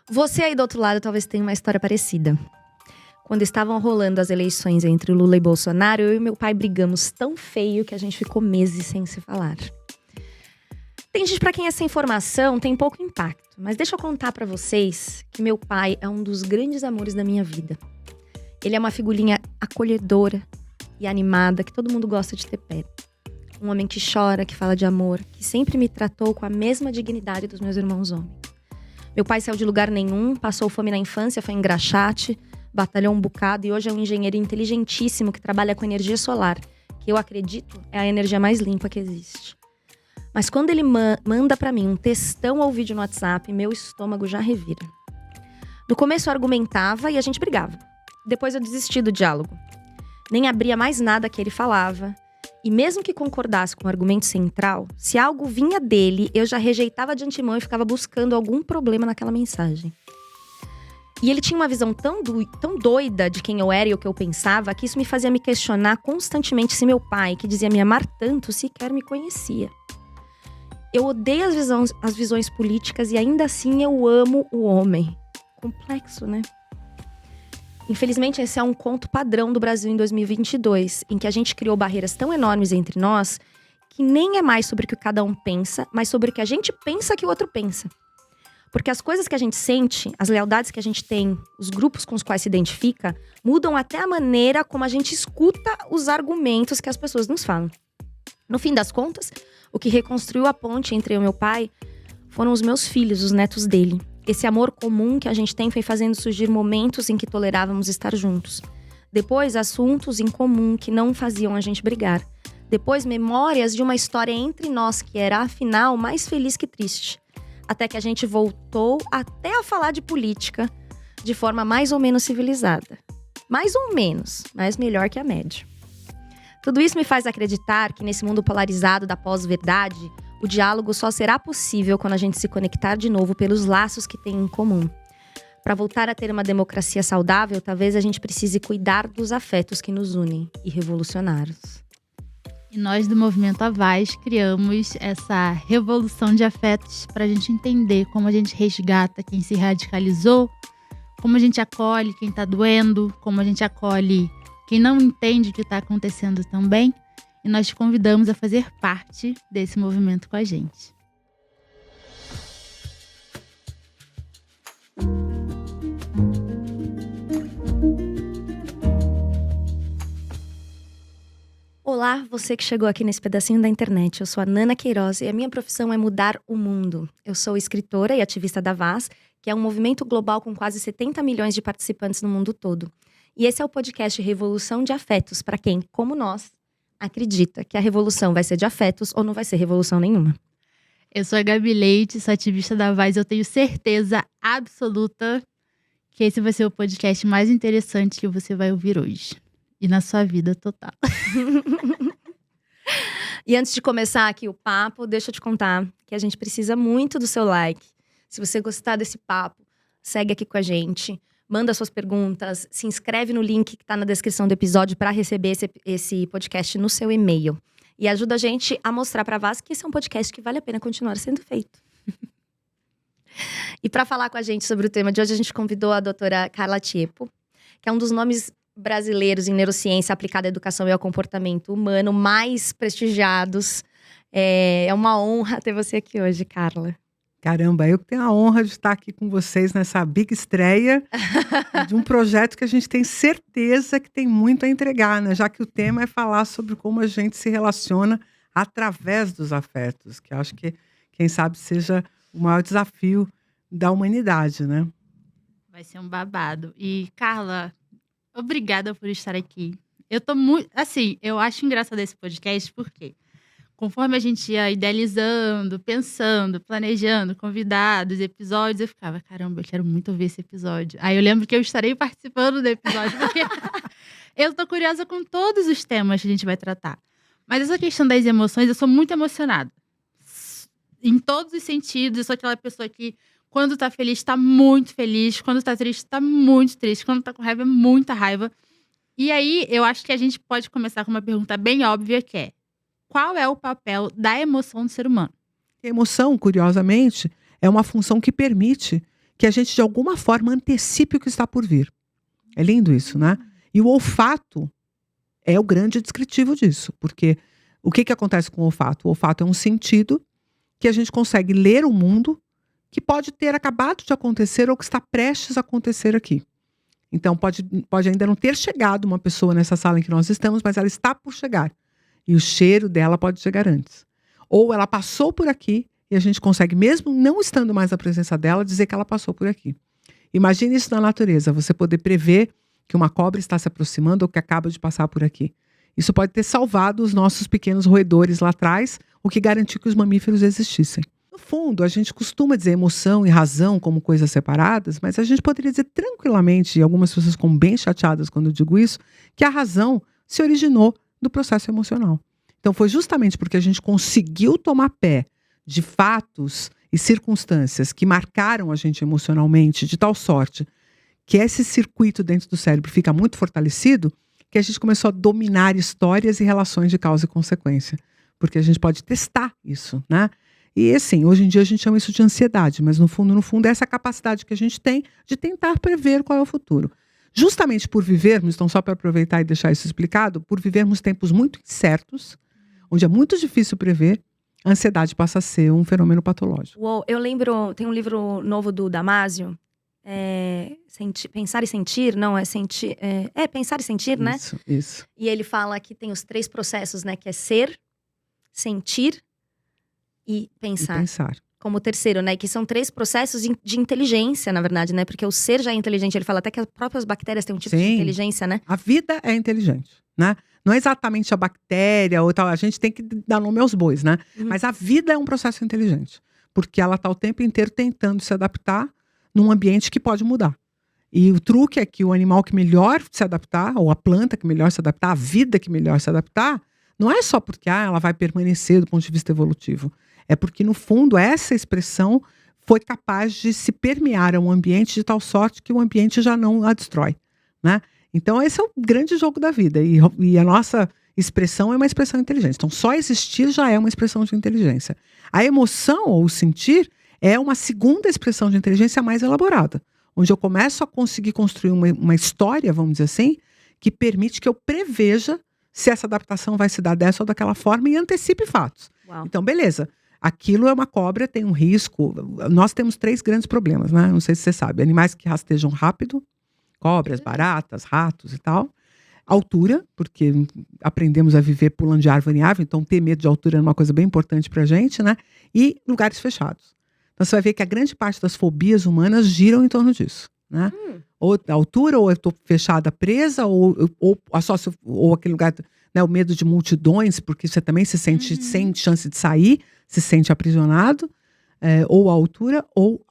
Você aí do outro lado talvez tenha uma história parecida. Quando estavam rolando as eleições entre Lula e Bolsonaro, eu e meu pai brigamos tão feio que a gente ficou meses sem se falar. Tem gente pra quem essa informação tem pouco impacto, mas deixa eu contar pra vocês que meu pai é um dos grandes amores da minha vida. Ele é uma figurinha acolhedora e animada que todo mundo gosta de ter perto. Um homem que chora, que fala de amor, que sempre me tratou com a mesma dignidade dos meus irmãos homens. Meu pai saiu de lugar nenhum, passou fome na infância, foi engraxate, batalhou um bocado e hoje é um engenheiro inteligentíssimo que trabalha com energia solar, que eu acredito é a energia mais limpa que existe. Mas quando ele manda pra mim um textão ou vídeo no WhatsApp, meu estômago já revira. No começo eu argumentava e a gente brigava. Depois eu desisti do diálogo. Nem abria mais nada que ele falava. E mesmo que concordasse com o argumento central, se algo vinha dele, eu já rejeitava de antemão e ficava buscando algum problema naquela mensagem. E ele tinha uma visão tão doida de quem eu era e o que eu pensava, que isso me fazia me questionar constantemente se meu pai, que dizia me amar tanto, sequer me conhecia. Eu odeio as visões políticas e ainda assim eu amo o homem. Complexo, né? Infelizmente, esse é um conto padrão do Brasil em 2022, em que a gente criou barreiras tão enormes entre nós que nem é mais sobre o que cada um pensa, mas sobre o que a gente pensa que o outro pensa. Porque as coisas que a gente sente, as lealdades que a gente tem, os grupos com os quais se identifica, mudam até a maneira como a gente escuta os argumentos que as pessoas nos falam. No fim das contas, o que reconstruiu a ponte entre eu e meu pai foram os meus filhos, os netos dele. Esse amor comum que a gente tem foi fazendo surgir momentos em que tolerávamos estar juntos. Depois, assuntos em comum que não faziam a gente brigar. Depois, memórias de uma história entre nós que era, afinal, mais feliz que triste. Até que a gente voltou até a falar de política de forma mais ou menos civilizada. Mais ou menos, mas melhor que a média. Tudo isso me faz acreditar que nesse mundo polarizado da pós-verdade, o diálogo só será possível quando a gente se conectar de novo pelos laços que tem em comum. Para voltar a ter uma democracia saudável, talvez a gente precise cuidar dos afetos que nos unem e revolucioná-los. E nós do Movimento Avaz criamos essa revolução de afetos para a gente entender como a gente resgata quem se radicalizou, como a gente acolhe quem está doendo, como a gente acolhe quem não entende o que está acontecendo também. E nós te convidamos a fazer parte desse movimento com a gente. Olá, você que chegou aqui nesse pedacinho da internet. Eu sou a Nana Queiroz e a minha profissão é mudar o mundo. Eu sou escritora e ativista da Vaz, que é um movimento global com quase 70 milhões de participantes no mundo todo. E esse é o podcast Revolução de Afetos, para quem, como nós, acredita que a revolução vai ser de afetos ou não vai ser revolução nenhuma. Eu sou a Gabi Leite, sou ativista da Vaz. Eu tenho certeza absoluta que esse vai ser o podcast mais interessante que você vai ouvir hoje. E na sua vida total. E antes de começar aqui o papo, deixa eu te contar que a gente precisa muito do seu like. Se você gostar desse papo, segue aqui com a gente. Manda suas perguntas, se inscreve no link que está na descrição do episódio para receber esse podcast no seu e-mail. E ajuda a gente a mostrar para a Vaz que esse é um podcast que vale a pena continuar sendo feito. E para falar com a gente sobre o tema de hoje, a gente convidou a doutora Carla Tiepo, que é um dos nomes brasileiros em neurociência aplicada à educação e ao comportamento humano mais prestigiados. É uma honra ter você aqui hoje, Carla. Caramba, eu que tenho a honra de estar aqui com vocês nessa big estreia de um projeto que a gente tem certeza que tem muito a entregar, né? Já que o tema é falar sobre como a gente se relaciona através dos afetos, que acho que, quem sabe, seja o maior desafio da humanidade, né? Vai ser um babado. E, Carla, obrigada por estar aqui. Eu tô muito... Assim, eu acho engraçado esse podcast, porque conforme a gente ia idealizando, pensando, planejando, convidados, episódios, eu ficava, caramba, eu quero muito ouvir esse episódio. Aí eu lembro que eu estarei participando do episódio, porque eu tô curiosa com todos os temas que a gente vai tratar. Mas essa questão das emoções, eu sou muito emocionada. Em todos os sentidos, eu sou aquela pessoa que, quando tá feliz, tá muito feliz. Quando tá triste, tá muito triste. Quando tá com raiva, é muita raiva. E aí, eu acho que a gente pode começar com uma pergunta bem óbvia, que é: qual é o papel da emoção do ser humano? A emoção, curiosamente, é uma função que permite que a gente de alguma forma antecipe o que está por vir. É lindo isso, né? E o olfato é o grande descritivo disso, porque o que acontece com o olfato? O olfato é um sentido que a gente consegue ler o mundo que pode ter acabado de acontecer ou que está prestes a acontecer aqui. Então, pode ainda não ter chegado uma pessoa nessa sala em que nós estamos, mas ela está por chegar. E o cheiro dela pode chegar antes. Ou ela passou por aqui e a gente consegue, mesmo não estando mais na presença dela, dizer que ela passou por aqui. Imagine isso na natureza, você poder prever que uma cobra está se aproximando ou que acaba de passar por aqui. Isso pode ter salvado os nossos pequenos roedores lá atrás, o que garantiu que os mamíferos existissem. No fundo, a gente costuma dizer emoção e razão como coisas separadas, mas a gente poderia dizer tranquilamente, e algumas pessoas ficam bem chateadas quando eu digo isso, que a razão se originou do processo emocional. Então foi justamente porque a gente conseguiu tomar pé de fatos e circunstâncias que marcaram a gente emocionalmente de tal sorte que esse circuito dentro do cérebro fica muito fortalecido, que a gente começou a dominar histórias e relações de causa e consequência. Porque a gente pode testar isso, né? E assim, hoje em dia a gente chama isso de ansiedade, mas no fundo é essa capacidade que a gente tem de tentar prever qual é o futuro. Justamente por vivermos, então só para aproveitar e deixar isso explicado, por vivermos tempos muito incertos, onde é muito difícil prever, a ansiedade passa a ser um fenômeno patológico. Uou, eu lembro, tem um livro novo do Damasio, Pensar e Sentir, não, é sentir, Pensar e Sentir, né? Isso. E ele fala que tem os 3 processos, né? Que é ser, sentir e pensar. Como o terceiro, né? Que são 3 processos de inteligência, na verdade, né? Porque o ser já é inteligente. Ele fala até que as próprias bactérias têm um tipo de inteligência, né? A vida é inteligente, né? Não é exatamente a bactéria ou tal. A gente tem que dar nome aos bois, né? Mas a vida é um processo inteligente. Porque ela está o tempo inteiro tentando se adaptar num ambiente que pode mudar. E o truque é que o animal que melhor se adaptar, ou a planta que melhor se adaptar, a vida que melhor se adaptar, não é só porque ela vai permanecer do ponto de vista evolutivo. É porque, no fundo, essa expressão foi capaz de se permear a um ambiente de tal sorte que o ambiente já não a destrói, né? Então, esse é o grande jogo da vida. E a nossa expressão é uma expressão inteligente. Então, só existir já é uma expressão de inteligência. A emoção, ou o sentir, é uma segunda expressão de inteligência mais elaborada. Onde eu começo a conseguir construir uma história, vamos dizer assim, que permite que eu preveja se essa adaptação vai se dar dessa ou daquela forma e antecipe fatos. Uau. Então, beleza. Aquilo é uma cobra, tem um risco. Nós temos 3 grandes problemas, né? Não sei se você sabe. Animais que rastejam rápido, cobras, baratas, ratos e tal. Altura, porque aprendemos a viver pulando de árvore em árvore, então ter medo de altura é uma coisa bem importante pra gente, né? E lugares fechados. Então você vai ver que a grande parte das fobias humanas giram em torno disso, né? Ou a altura, ou eu estou fechada, presa, ou associo, ou aquele lugar, né, o medo de multidões, porque você também se sente sem chance de sair, se sente aprisionado, ou a altura, ou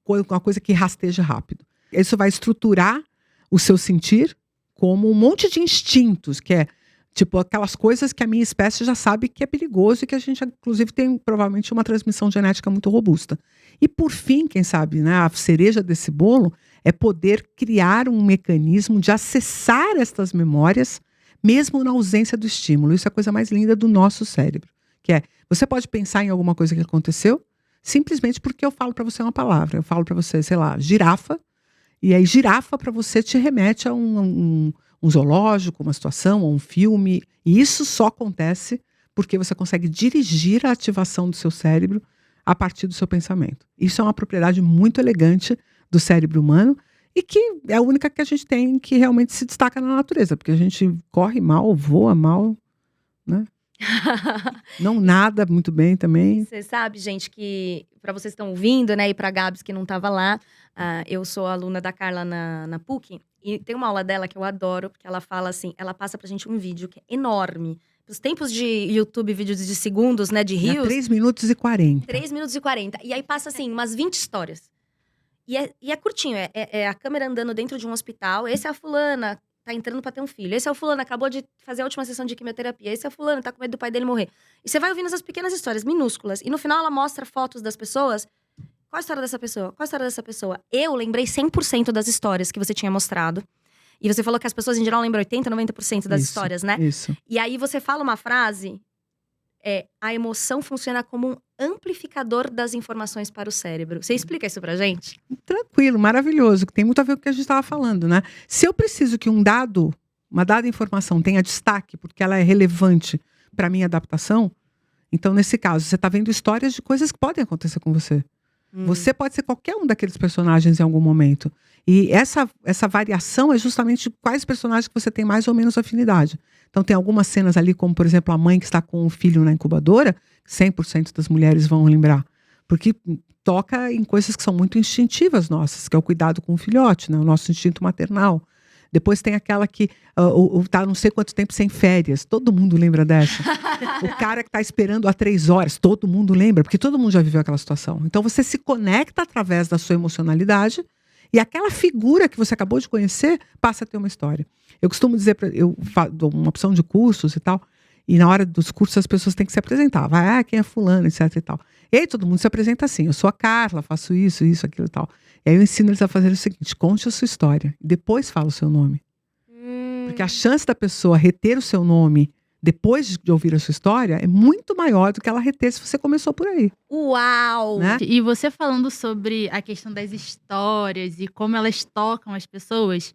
uma coisa que rasteja rápido. Isso vai estruturar o seu sentir como um monte de instintos, que é tipo aquelas coisas que a minha espécie já sabe que é perigoso e que a gente, inclusive, tem provavelmente uma transmissão genética muito robusta. E por fim, quem sabe, né, a cereja desse bolo é poder criar um mecanismo de acessar estas memórias, mesmo na ausência do estímulo. Isso é a coisa mais linda do nosso cérebro. Que é, você pode pensar em alguma coisa que aconteceu, simplesmente porque eu falo para você uma palavra. Eu falo para você, sei lá, girafa, e aí girafa para você te remete a um zoológico, uma situação, ou um filme. E isso só acontece porque você consegue dirigir a ativação do seu cérebro a partir do seu pensamento. Isso é uma propriedade muito elegante do cérebro humano e que é a única que a gente tem que realmente se destaca na natureza, porque a gente corre mal, voa mal, né? Não nada muito bem também. Você sabe, gente, que para vocês que estão ouvindo, né, e para Gabs que não estava lá, eu sou aluna da Carla na PUC, e tem uma aula dela que eu adoro, porque ela fala assim, ela passa pra gente um vídeo que é enorme. Os tempos de YouTube, vídeos de segundos, né, de rios. 3 minutos e 40. 3 minutos e 40. E aí passa, assim, umas 20 histórias. E é curtinho, é a câmera andando dentro de um hospital. Esse é a fulana, tá entrando pra ter um filho. Esse é o fulano, acabou de fazer a última sessão de quimioterapia. Esse é o fulano, tá com medo do pai dele morrer. E você vai ouvindo essas pequenas histórias, minúsculas. E no final ela mostra fotos das pessoas. Qual a história dessa pessoa? Qual a história dessa pessoa? Eu lembrei 100% das histórias que você tinha mostrado. E você falou que as pessoas em geral lembram 80%, 90% das histórias, né? Isso. E aí você fala uma frase, a emoção funciona como um amplificador das informações para o cérebro. Você explica isso pra gente? Tranquilo, maravilhoso, que tem muito a ver com o que a gente estava falando, né? Se eu preciso que uma dada informação tenha destaque, porque ela é relevante para a minha adaptação, então, nesse caso, você está vendo histórias de coisas que podem acontecer com você. Você pode ser qualquer um daqueles personagens em algum momento. E essa variação é justamente quais personagens que você tem mais ou menos afinidade. Então, tem algumas cenas ali, como, por exemplo, a mãe que está com o filho na incubadora, 100% das mulheres vão lembrar. Porque toca em coisas que são muito instintivas nossas, que é o cuidado com o filhote, né? O nosso instinto maternal. Depois tem aquela que tá não sei quanto tempo sem férias. Todo mundo lembra dessa. O cara que tá esperando há 3 horas. Todo mundo lembra, porque todo mundo já viveu aquela situação. Então você se conecta através da sua emocionalidade e aquela figura que você acabou de conhecer passa a ter uma história. Eu costumo dizer, eu dou uma opção de cursos e tal, e na hora dos cursos as pessoas têm que se apresentar. Vai, quem é fulano, etc e tal. E aí todo mundo se apresenta assim, eu sou a Carla, faço isso, aquilo e tal. E aí eu ensino eles a fazer o seguinte, conte a sua história, e depois fala o seu nome. Porque a chance da pessoa reter o seu nome depois de ouvir a sua história é muito maior do que ela reter se você começou por aí. Uau! Né? E você falando sobre a questão das histórias e como elas tocam as pessoas,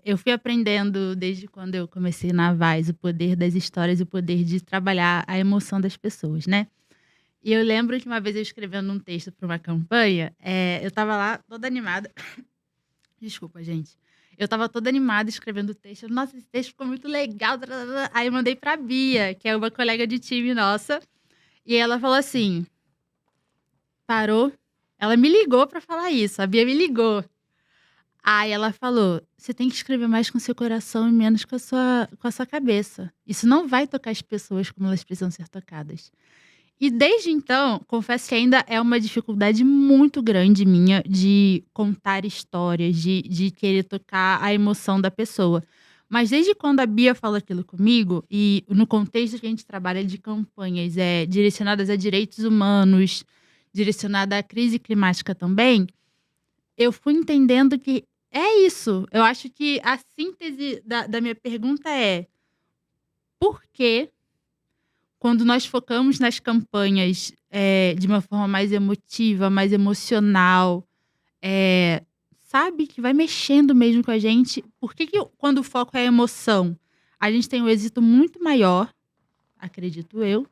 eu fui aprendendo desde quando eu comecei na VAS o poder das histórias e o poder de trabalhar a emoção das pessoas, né? E eu lembro que uma vez eu escrevendo um texto para uma campanha, eu tava lá toda animada. Desculpa, gente. Eu tava toda animada escrevendo o texto. Nossa, esse texto ficou muito legal. Aí eu mandei pra Bia, que é uma colega de time nossa. E ela falou assim, parou. Ela me ligou pra falar isso. A Bia me ligou. Aí ela falou, você tem que escrever mais com seu coração e menos com a sua cabeça. Isso não vai tocar as pessoas como elas precisam ser tocadas. E desde então, confesso que ainda é uma dificuldade muito grande minha de contar histórias, de querer tocar a emoção da pessoa. Mas desde quando a Bia falou aquilo comigo, e no contexto que a gente trabalha de campanhas direcionadas a direitos humanos, direcionada à crise climática também, eu fui entendendo que é isso. Eu acho que a síntese da minha pergunta é: por que, quando nós focamos nas campanhas de uma forma mais emotiva, mais emocional, sabe, que vai mexendo mesmo com a gente, por que quando o foco é a emoção, a gente tem um êxito muito maior, acredito eu,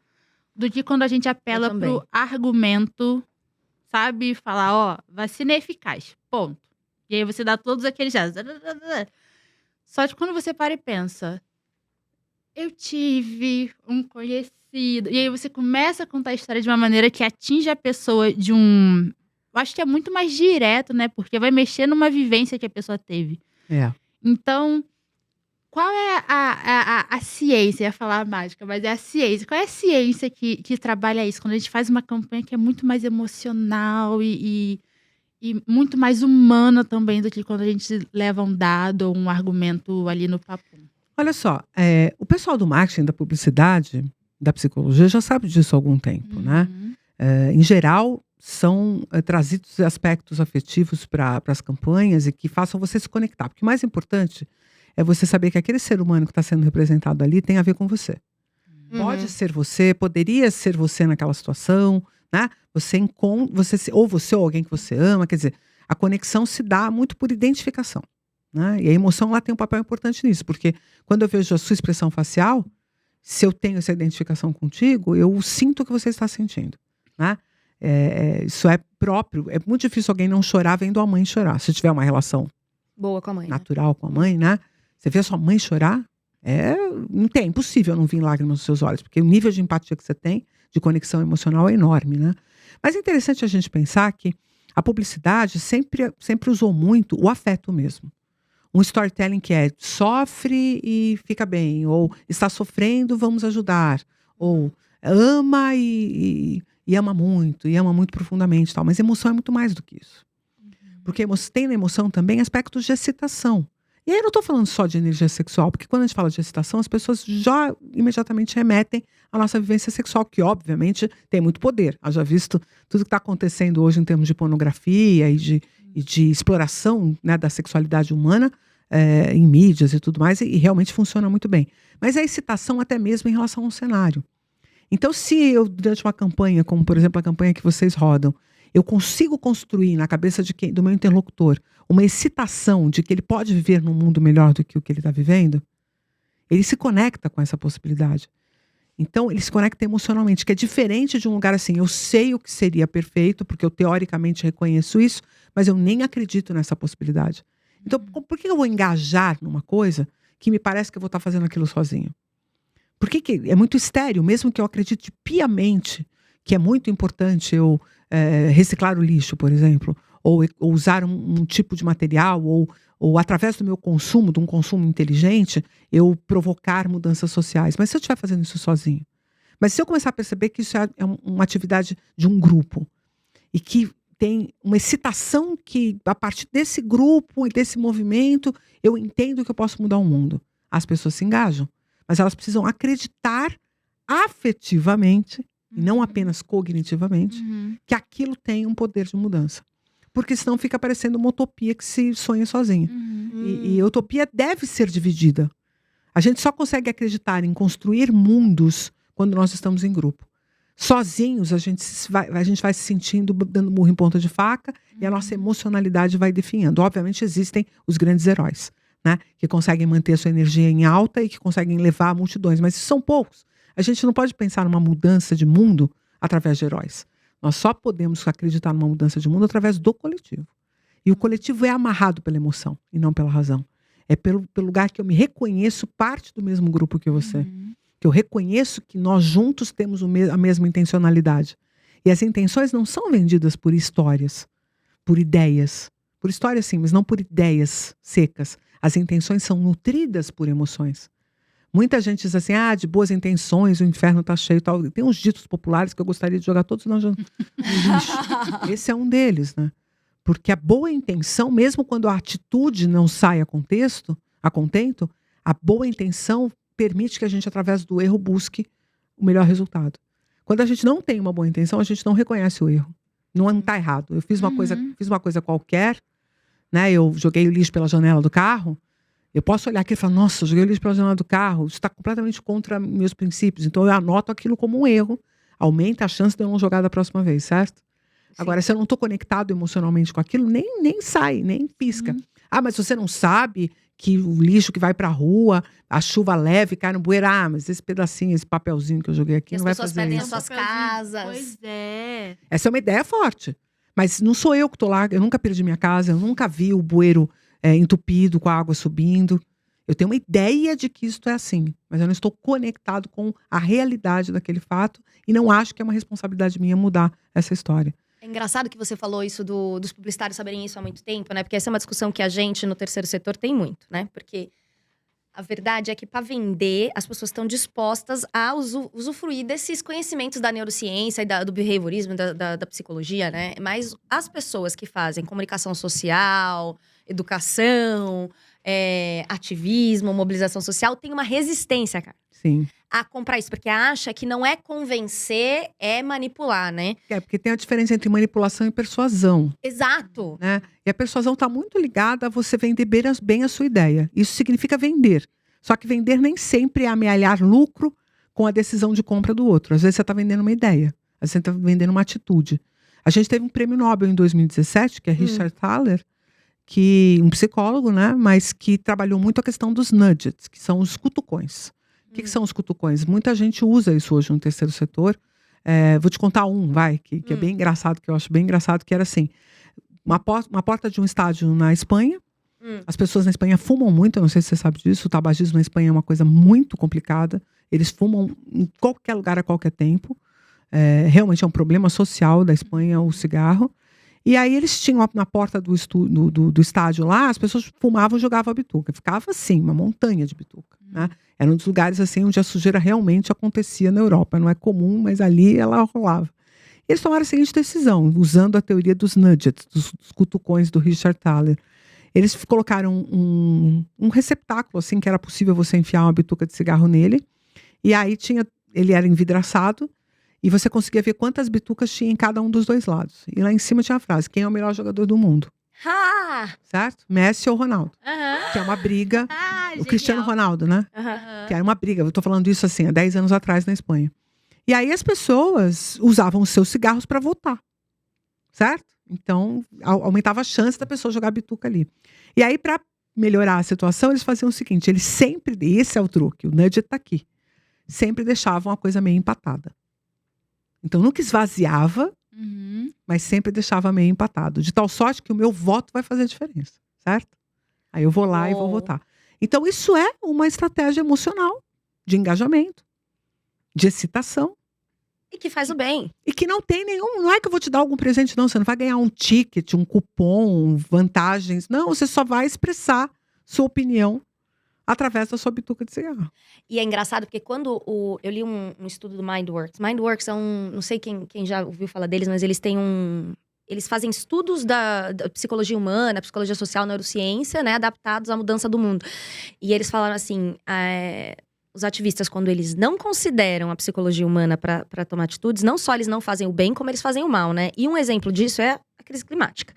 do que quando a gente apela pro argumento, sabe? Falar, ó, vacina é eficaz, ponto. E aí você dá todos aqueles... Só que quando você para e pensa, eu tive um conhecido... E aí você começa a contar a história de uma maneira que atinge a pessoa de um... Eu acho que é muito mais direto, né? Porque vai mexer numa vivência que a pessoa teve. Então, qual é a ciência? Eu ia falar a mágica, mas é a ciência. Qual é a ciência que trabalha isso? Quando a gente faz uma campanha que é muito mais emocional e muito mais humana também do que quando a gente leva um dado ou um argumento ali no papo. Olha só, o pessoal do marketing, da publicidade, da psicologia já sabe disso há algum tempo, né? Em geral, são trazidos aspectos afetivos para as campanhas e que façam você se conectar. Porque o mais importante é você saber que aquele ser humano que está sendo representado ali tem a ver com você. Pode ser você, poderia ser você naquela situação, né? Ou você ou alguém que você ama. Quer dizer, a conexão se dá muito por identificação, né? E a emoção lá tem um papel importante nisso. Porque quando eu vejo a sua expressão facial, se eu tenho essa identificação contigo, eu sinto o que você está sentindo, né? Isso é próprio. É muito difícil alguém não chorar vendo a mãe chorar. Se tiver uma relação boa com a mãe, natural, né? Com a mãe, né? Você vê a sua mãe chorar, é impossível não vir lágrimas nos seus olhos, porque o nível de empatia que você tem, de conexão emocional, é enorme, né? Mas é interessante a gente pensar que a publicidade sempre usou muito o afeto mesmo. Um storytelling que sofre e fica bem, ou está sofrendo, vamos ajudar, ou ama e ama muito profundamente, tal. Mas emoção é muito mais do que isso. Porque tem na emoção também aspectos de excitação. E aí eu não estou falando só de energia sexual, porque quando a gente fala de excitação, as pessoas já imediatamente remetem à nossa vivência sexual, que obviamente tem muito poder. Haja visto tudo que está acontecendo hoje em termos de pornografia e de exploração, né, da sexualidade humana em mídias e tudo mais, e realmente funciona muito bem. Mas a excitação até mesmo em relação ao cenário. Então, se eu, durante uma campanha, como por exemplo a campanha que vocês rodam, eu consigo construir na cabeça do meu interlocutor uma excitação de que ele pode viver num mundo melhor do que o que ele está vivendo, ele se conecta com essa possibilidade. Então, ele se conecta emocionalmente, que é diferente de um lugar assim, eu sei o que seria perfeito, porque eu teoricamente reconheço isso, mas eu nem acredito nessa possibilidade. Então, por que eu vou engajar numa coisa que me parece que eu vou estar fazendo aquilo sozinho? Por que é muito estéril, mesmo que eu acredite piamente que é muito importante eu reciclar o lixo, por exemplo, ou usar um tipo de material, ou através do meu consumo, de um consumo inteligente, eu provocar mudanças sociais. Mas se eu estiver fazendo isso sozinho? Mas se eu começar a perceber que isso é uma atividade de um grupo, e que tem uma excitação que, a partir desse grupo e desse movimento, eu entendo que eu posso mudar o mundo. As pessoas se engajam, mas elas precisam acreditar afetivamente, e não apenas cognitivamente, que aquilo tem um poder de mudança. Porque senão fica parecendo uma utopia que se sonha sozinha. E a utopia deve ser dividida. A gente só consegue acreditar em construir mundos quando nós estamos em grupo. Sozinhos, a gente vai se sentindo dando murro em ponta de faca e a nossa emocionalidade vai definhando. Obviamente existem os grandes heróis, né, que conseguem manter a sua energia em alta e que conseguem levar multidões, mas são poucos. A gente não pode pensar numa mudança de mundo através de heróis. Nós só podemos acreditar numa mudança de mundo através do coletivo. E o coletivo é amarrado pela emoção e não pela razão. É pelo lugar que eu me reconheço parte do mesmo grupo que você. Que eu reconheço que nós juntos temos a mesma intencionalidade. E as intenções não são vendidas por histórias, por ideias. Por histórias sim, mas não por ideias secas. As intenções são nutridas por emoções. Muita gente diz assim, de boas intenções, o inferno está cheio e tal. Tem uns ditos populares que eu gostaria de jogar todos no lixo. Esse é um deles, né? Porque a boa intenção, mesmo quando a atitude não sai a contento, a boa intenção permite que a gente, através do erro, busque o melhor resultado. Quando a gente não tem uma boa intenção, a gente não reconhece o erro. Não está errado. Eu fiz uma coisa qualquer, né? Eu joguei o lixo pela janela do carro. Eu posso olhar aqui e falar, nossa, eu joguei o lixo pela janela do carro. Isso está completamente contra meus princípios. Então eu anoto aquilo como um erro. Aumenta a chance de eu não jogar da próxima vez, certo? Sim. Agora, se eu não estou conectado emocionalmente com aquilo, nem sai, nem pisca. Mas você não sabe que o lixo que vai para a rua, a chuva leve, cai no bueiro. Mas esse pedacinho, esse papelzinho que eu joguei aqui, não vai fazer isso. As pessoas perdem as suas casas. Pois é. Essa é uma ideia forte. Mas não sou eu que estou lá, eu nunca perdi minha casa, eu nunca vi o bueiro entupido, com a água subindo. Eu tenho uma ideia de que isso é assim, mas eu não estou conectado com a realidade daquele fato e não acho que é uma responsabilidade minha mudar essa história. É engraçado que você falou isso dos publicitários saberem isso há muito tempo, né? Porque essa é uma discussão que a gente, no terceiro setor, tem muito, né? Porque a verdade é que, para vender, as pessoas estão dispostas a usufruir desses conhecimentos da neurociência e do behaviorismo, da psicologia, né? Mas as pessoas que fazem comunicação social, educação, ativismo, mobilização social, têm uma resistência, cara. Sim. A comprar isso, porque acha que não é convencer, é manipular, né? Porque tem a diferença entre manipulação e persuasão. Exato. Né? E a persuasão está muito ligada a você vender bem a sua ideia. Isso significa vender. Só que vender nem sempre é amealhar lucro com a decisão de compra do outro. Às vezes você está vendendo uma ideia. Às vezes você está vendendo uma atitude. A gente teve um prêmio Nobel em 2017, que é Richard Thaler, um psicólogo, né? Mas que trabalhou muito a questão dos nudges, que são os cutucões. O que são os cutucões? Muita gente usa isso hoje no terceiro setor. Vou te contar que é bem engraçado, que eu acho bem engraçado, que era assim, uma porta de um estádio na Espanha. As pessoas na Espanha fumam muito, eu não sei se você sabe disso, o tabagismo na Espanha é uma coisa muito complicada. Eles fumam em qualquer lugar, a qualquer tempo. Realmente é um problema social da Espanha, o cigarro. E aí eles tinham na porta do estádio lá, as pessoas fumavam e jogavam a bituca. Ficava assim, uma montanha de bituca. Né? Era um dos lugares assim, onde a sujeira realmente acontecia na Europa. Não é comum, mas ali ela rolava. E eles tomaram a seguinte decisão, usando a teoria dos nudgets, dos cutucões do Richard Thaler. Eles colocaram um receptáculo, assim, que era possível você enfiar uma bituca de cigarro nele. E aí ele era envidraçado. E você conseguia ver quantas bitucas tinha em cada um dos dois lados. E lá em cima tinha a frase, quem é o melhor jogador do mundo? Certo? Messi ou Ronaldo? Que é uma briga. O Cristiano Ronaldo, né? Que era uma briga. Eu tô falando isso assim, há 10 anos atrás na Espanha. E aí as pessoas usavam os seus cigarros para votar, certo? Então, aumentava a chance da pessoa jogar bituca ali. E aí, para melhorar a situação, eles faziam o seguinte, eles sempre, esse é o truque, o nudge tá aqui, sempre deixavam a coisa meio empatada. Então, nunca esvaziava, mas sempre deixava meio empatado. De tal sorte que o meu voto vai fazer a diferença, certo? Aí eu vou lá e vou votar. Então, isso é uma estratégia emocional, de engajamento, de excitação. E que faz o bem. E que não tem nenhum... Não é que eu vou te dar algum presente, não. Você não vai ganhar um ticket, um cupom, vantagens. Não, você só vai expressar sua opinião através da sua bituca de cigarro. E é engraçado porque quando eu li um estudo do Mindworks. Mindworks é não sei quem já ouviu falar deles, mas eles têm eles fazem estudos da psicologia humana, psicologia social, neurociência, né? Adaptados à mudança do mundo. E eles falaram assim... Os ativistas, quando eles não consideram a psicologia humana para tomar atitudes, não só eles não fazem o bem, como eles fazem o mal, né? E um exemplo disso é a crise climática.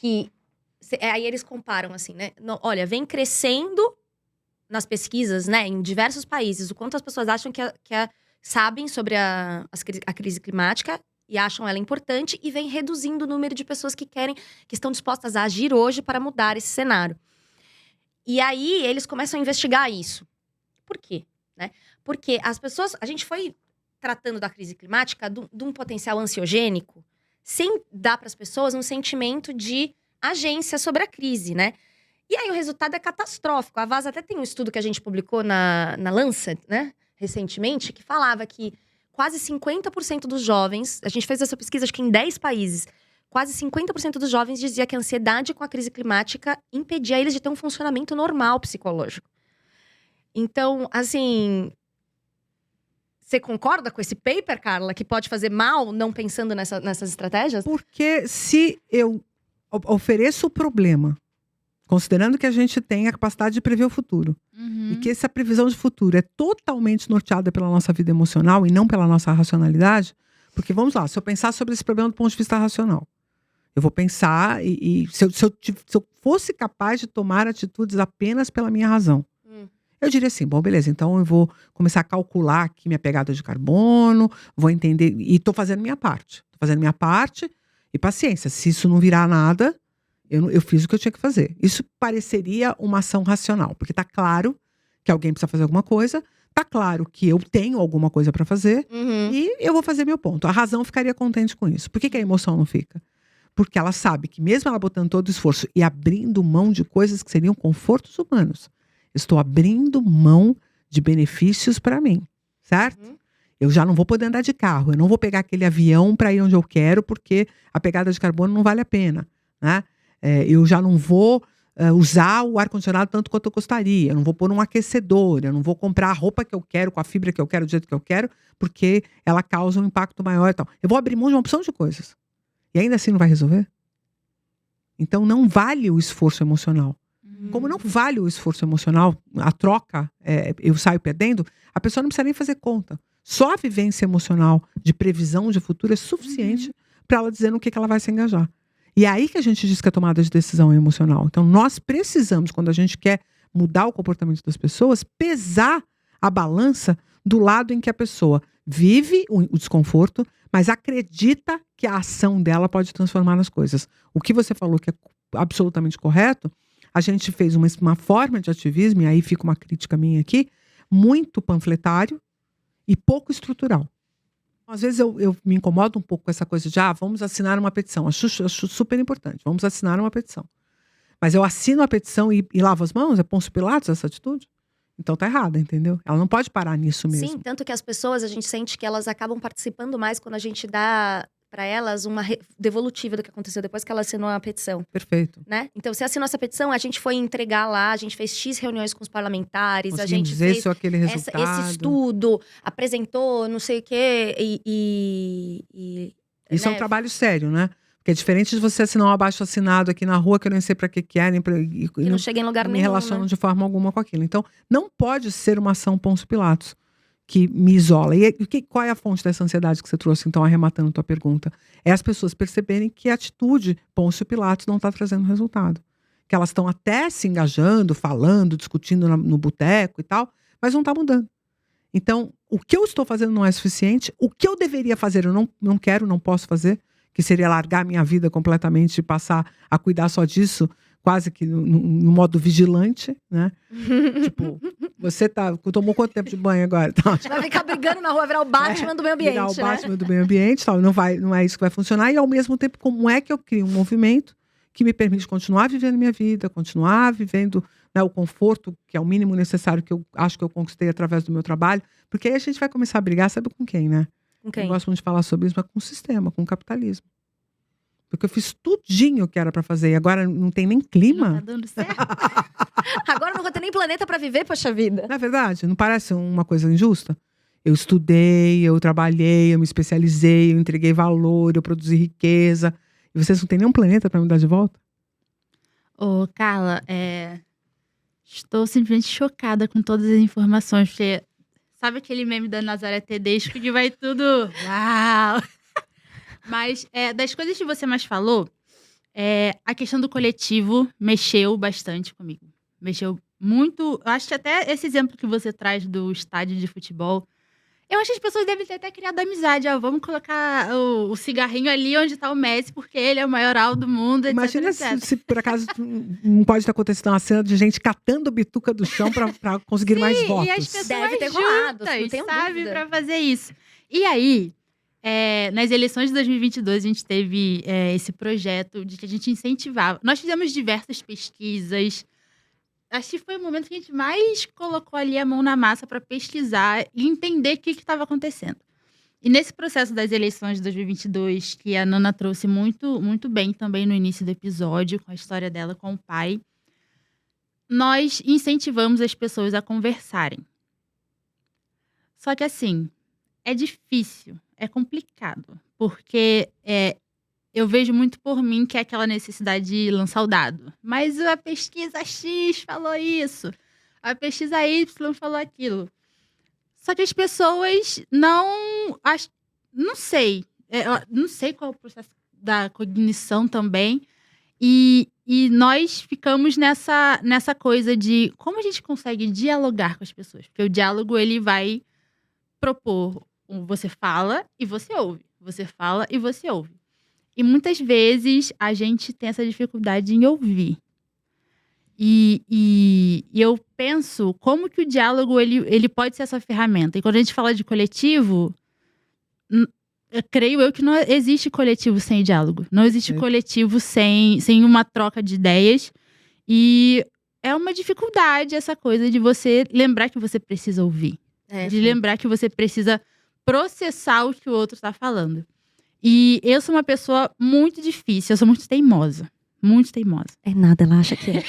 Aí eles comparam assim, né? Olha, vem crescendo nas pesquisas, né? Em diversos países, o quanto as pessoas acham que sabem sobre a crise climática e acham ela importante e vem reduzindo o número de pessoas que estão dispostas a agir hoje para mudar esse cenário. E aí, eles começam a investigar isso. Por quê? Né? Porque a gente foi tratando da crise climática de um potencial ansiogênico sem dar para as pessoas um sentimento de agência sobre a crise, né? E aí o resultado é catastrófico. A Vaz até tem um estudo que a gente publicou na Lancet, né? Recentemente, que falava que quase 50% dos jovens, a gente fez essa pesquisa acho que em 10 países, quase 50% dos jovens dizia que a ansiedade com a crise climática impedia eles de ter um funcionamento normal psicológico. Então, assim, você concorda com esse paper, Carla, que pode fazer mal não pensando nessas estratégias? Porque se eu ofereço o problema, considerando que a gente tem a capacidade de prever o futuro, e que essa previsão de futuro é totalmente norteada pela nossa vida emocional e não pela nossa racionalidade, porque vamos lá, se eu pensar sobre esse problema do ponto de vista racional, eu vou pensar se eu fosse capaz de tomar atitudes apenas pela minha razão, eu diria assim, bom, beleza, então eu vou começar a calcular aqui minha pegada de carbono, vou entender, e estou fazendo minha parte. Estou fazendo minha parte e paciência. Se isso não virar nada, eu fiz o que eu tinha que fazer. Isso pareceria uma ação racional, porque está claro que alguém precisa fazer alguma coisa, está claro que eu tenho alguma coisa para fazer, e eu vou fazer meu ponto. A razão ficaria contente com isso. Por que a emoção não fica? Porque ela sabe que mesmo ela botando todo o esforço e abrindo mão de coisas que seriam confortos humanos, estou abrindo mão de benefícios para mim, certo? Eu já não vou poder andar de carro, eu não vou pegar aquele avião para ir onde eu quero, porque a pegada de carbono não vale a pena, né? Eu já não vou usar o ar-condicionado tanto quanto eu gostaria, eu não vou pôr um aquecedor, eu não vou comprar a roupa que eu quero, com a fibra que eu quero, do jeito que eu quero, porque ela causa um impacto maior e tal. Eu vou abrir mão de uma opção de coisas. E ainda assim não vai resolver? Então não vale o esforço emocional. Como não vale o esforço emocional, a troca, eu saio perdendo, a pessoa não precisa nem fazer conta. Só a vivência emocional de previsão de futuro é suficiente para ela dizer no que ela vai se engajar. E é aí que a gente diz que a tomada de decisão é emocional. Então nós precisamos, quando a gente quer mudar o comportamento das pessoas, pesar a balança do lado em que a pessoa vive o desconforto, mas acredita que a ação dela pode transformar as coisas. O que você falou que é absolutamente correto, a gente fez uma forma de ativismo, e aí fica uma crítica minha aqui, muito panfletário e pouco estrutural. Às vezes eu me incomodo um pouco com essa coisa de vamos assinar uma petição. Acho super importante, vamos assinar uma petição. Mas eu assino a petição e lavo as mãos? É Pôncio Pilatos essa atitude? Então tá errada, entendeu? Ela não pode parar nisso mesmo. Sim, tanto que as pessoas, a gente sente que elas acabam participando mais quando a gente dá para elas uma devolutiva do que aconteceu depois que ela assinou a petição. Perfeito. Né? Então, você assinou essa petição, a gente foi entregar lá, a gente fez X reuniões com os parlamentares, a gente fez esse estudo, apresentou não sei o quê, Isso é um trabalho sério, né? Porque é diferente de você assinar um abaixo-assinado aqui na rua, que eu nem sei para que é, e não chega em lugar nenhum, me relaciono, né? De forma alguma com aquilo. Então, não pode ser uma ação Pôncio Pilatos que me isola. E qual é a fonte dessa ansiedade que você trouxe, então, arrematando tua pergunta? É as pessoas perceberem que a atitude Pôncio Pilatos não está trazendo resultado. Que elas estão até se engajando, falando, discutindo no boteco e tal, mas não está mudando. Então, o que eu estou fazendo não é suficiente. O que eu deveria fazer, eu não quero, não posso fazer. Que seria largar minha vida completamente e passar a cuidar só disso, quase que no modo vigilante, né? Tipo, você tomou quanto tempo de banho agora? Vai ficar brigando na rua, virar o Batman do meio ambiente, virar o né? Batman do meio ambiente, tal. Não é isso que vai funcionar. E, ao mesmo tempo, como é que eu crio um movimento que me permite continuar vivendo minha vida, continuar vivendo, né, o conforto, que é o mínimo necessário que eu acho que eu conquistei através do meu trabalho. Porque aí a gente vai começar a brigar, sabe com quem, né? Com quem? Eu gosto muito de falar sobre isso, mas com o sistema, com o capitalismo. Porque eu fiz tudinho que era pra fazer e agora não tem nem clima. Não tá dando certo. Agora não vou ter nem planeta pra viver, poxa vida. Não é verdade? Não parece uma coisa injusta? Eu estudei, eu trabalhei, eu me especializei, eu entreguei valor, eu produzi riqueza. E vocês não têm nenhum planeta pra me dar de volta? Ô, Carla, estou simplesmente chocada com todas as informações, porque sabe aquele meme da Nazaré Tedesco que vai tudo... Uau! Mas das coisas que você mais falou, a questão do coletivo mexeu bastante comigo. Mexeu muito... Eu acho que até esse exemplo que você traz do estádio de futebol, eu acho que as pessoas devem ter até criado amizade. Vamos colocar o cigarrinho ali onde tá o Messi, porque ele é o maior do mundo, etc, Imagina etc. se por acaso não pode ter acontecido uma cena de gente catando bituca do chão pra conseguir mais votos. E as pessoas Deve ter rolado, não juntas, tenho sabe, dúvida. pra fazer isso. E aí, nas eleições de 2022, a gente teve esse projeto de que a gente incentivava. Nós fizemos diversas pesquisas. Acho que foi o momento que a gente mais colocou ali a mão na massa para pesquisar e entender o que estava acontecendo. E nesse processo das eleições de 2022, que a Nana trouxe muito, muito bem também no início do episódio, com a história dela com o pai, nós incentivamos as pessoas a conversarem. Só que assim, é difícil, é complicado, porque eu vejo muito por mim que é aquela necessidade de lançar o dado. Mas a pesquisa X falou isso, a pesquisa Y falou aquilo. Só que as pessoas não sei. Não sei qual é o processo da cognição também. E nós ficamos nessa coisa de como a gente consegue dialogar com as pessoas. Porque o diálogo, ele vai propor. Você fala e você ouve. Você fala e você ouve. E muitas vezes a gente tem essa dificuldade em ouvir. E eu penso como que o diálogo ele pode ser essa ferramenta. E quando a gente fala de coletivo, creio eu que não existe coletivo sem diálogo. Não existe coletivo sem uma troca de ideias. E é uma dificuldade essa coisa de você lembrar que você precisa ouvir. De lembrar que você precisa processar o que o outro está falando. E eu sou uma pessoa muito difícil, eu sou muito teimosa. Muito teimosa. É nada, ela acha que é.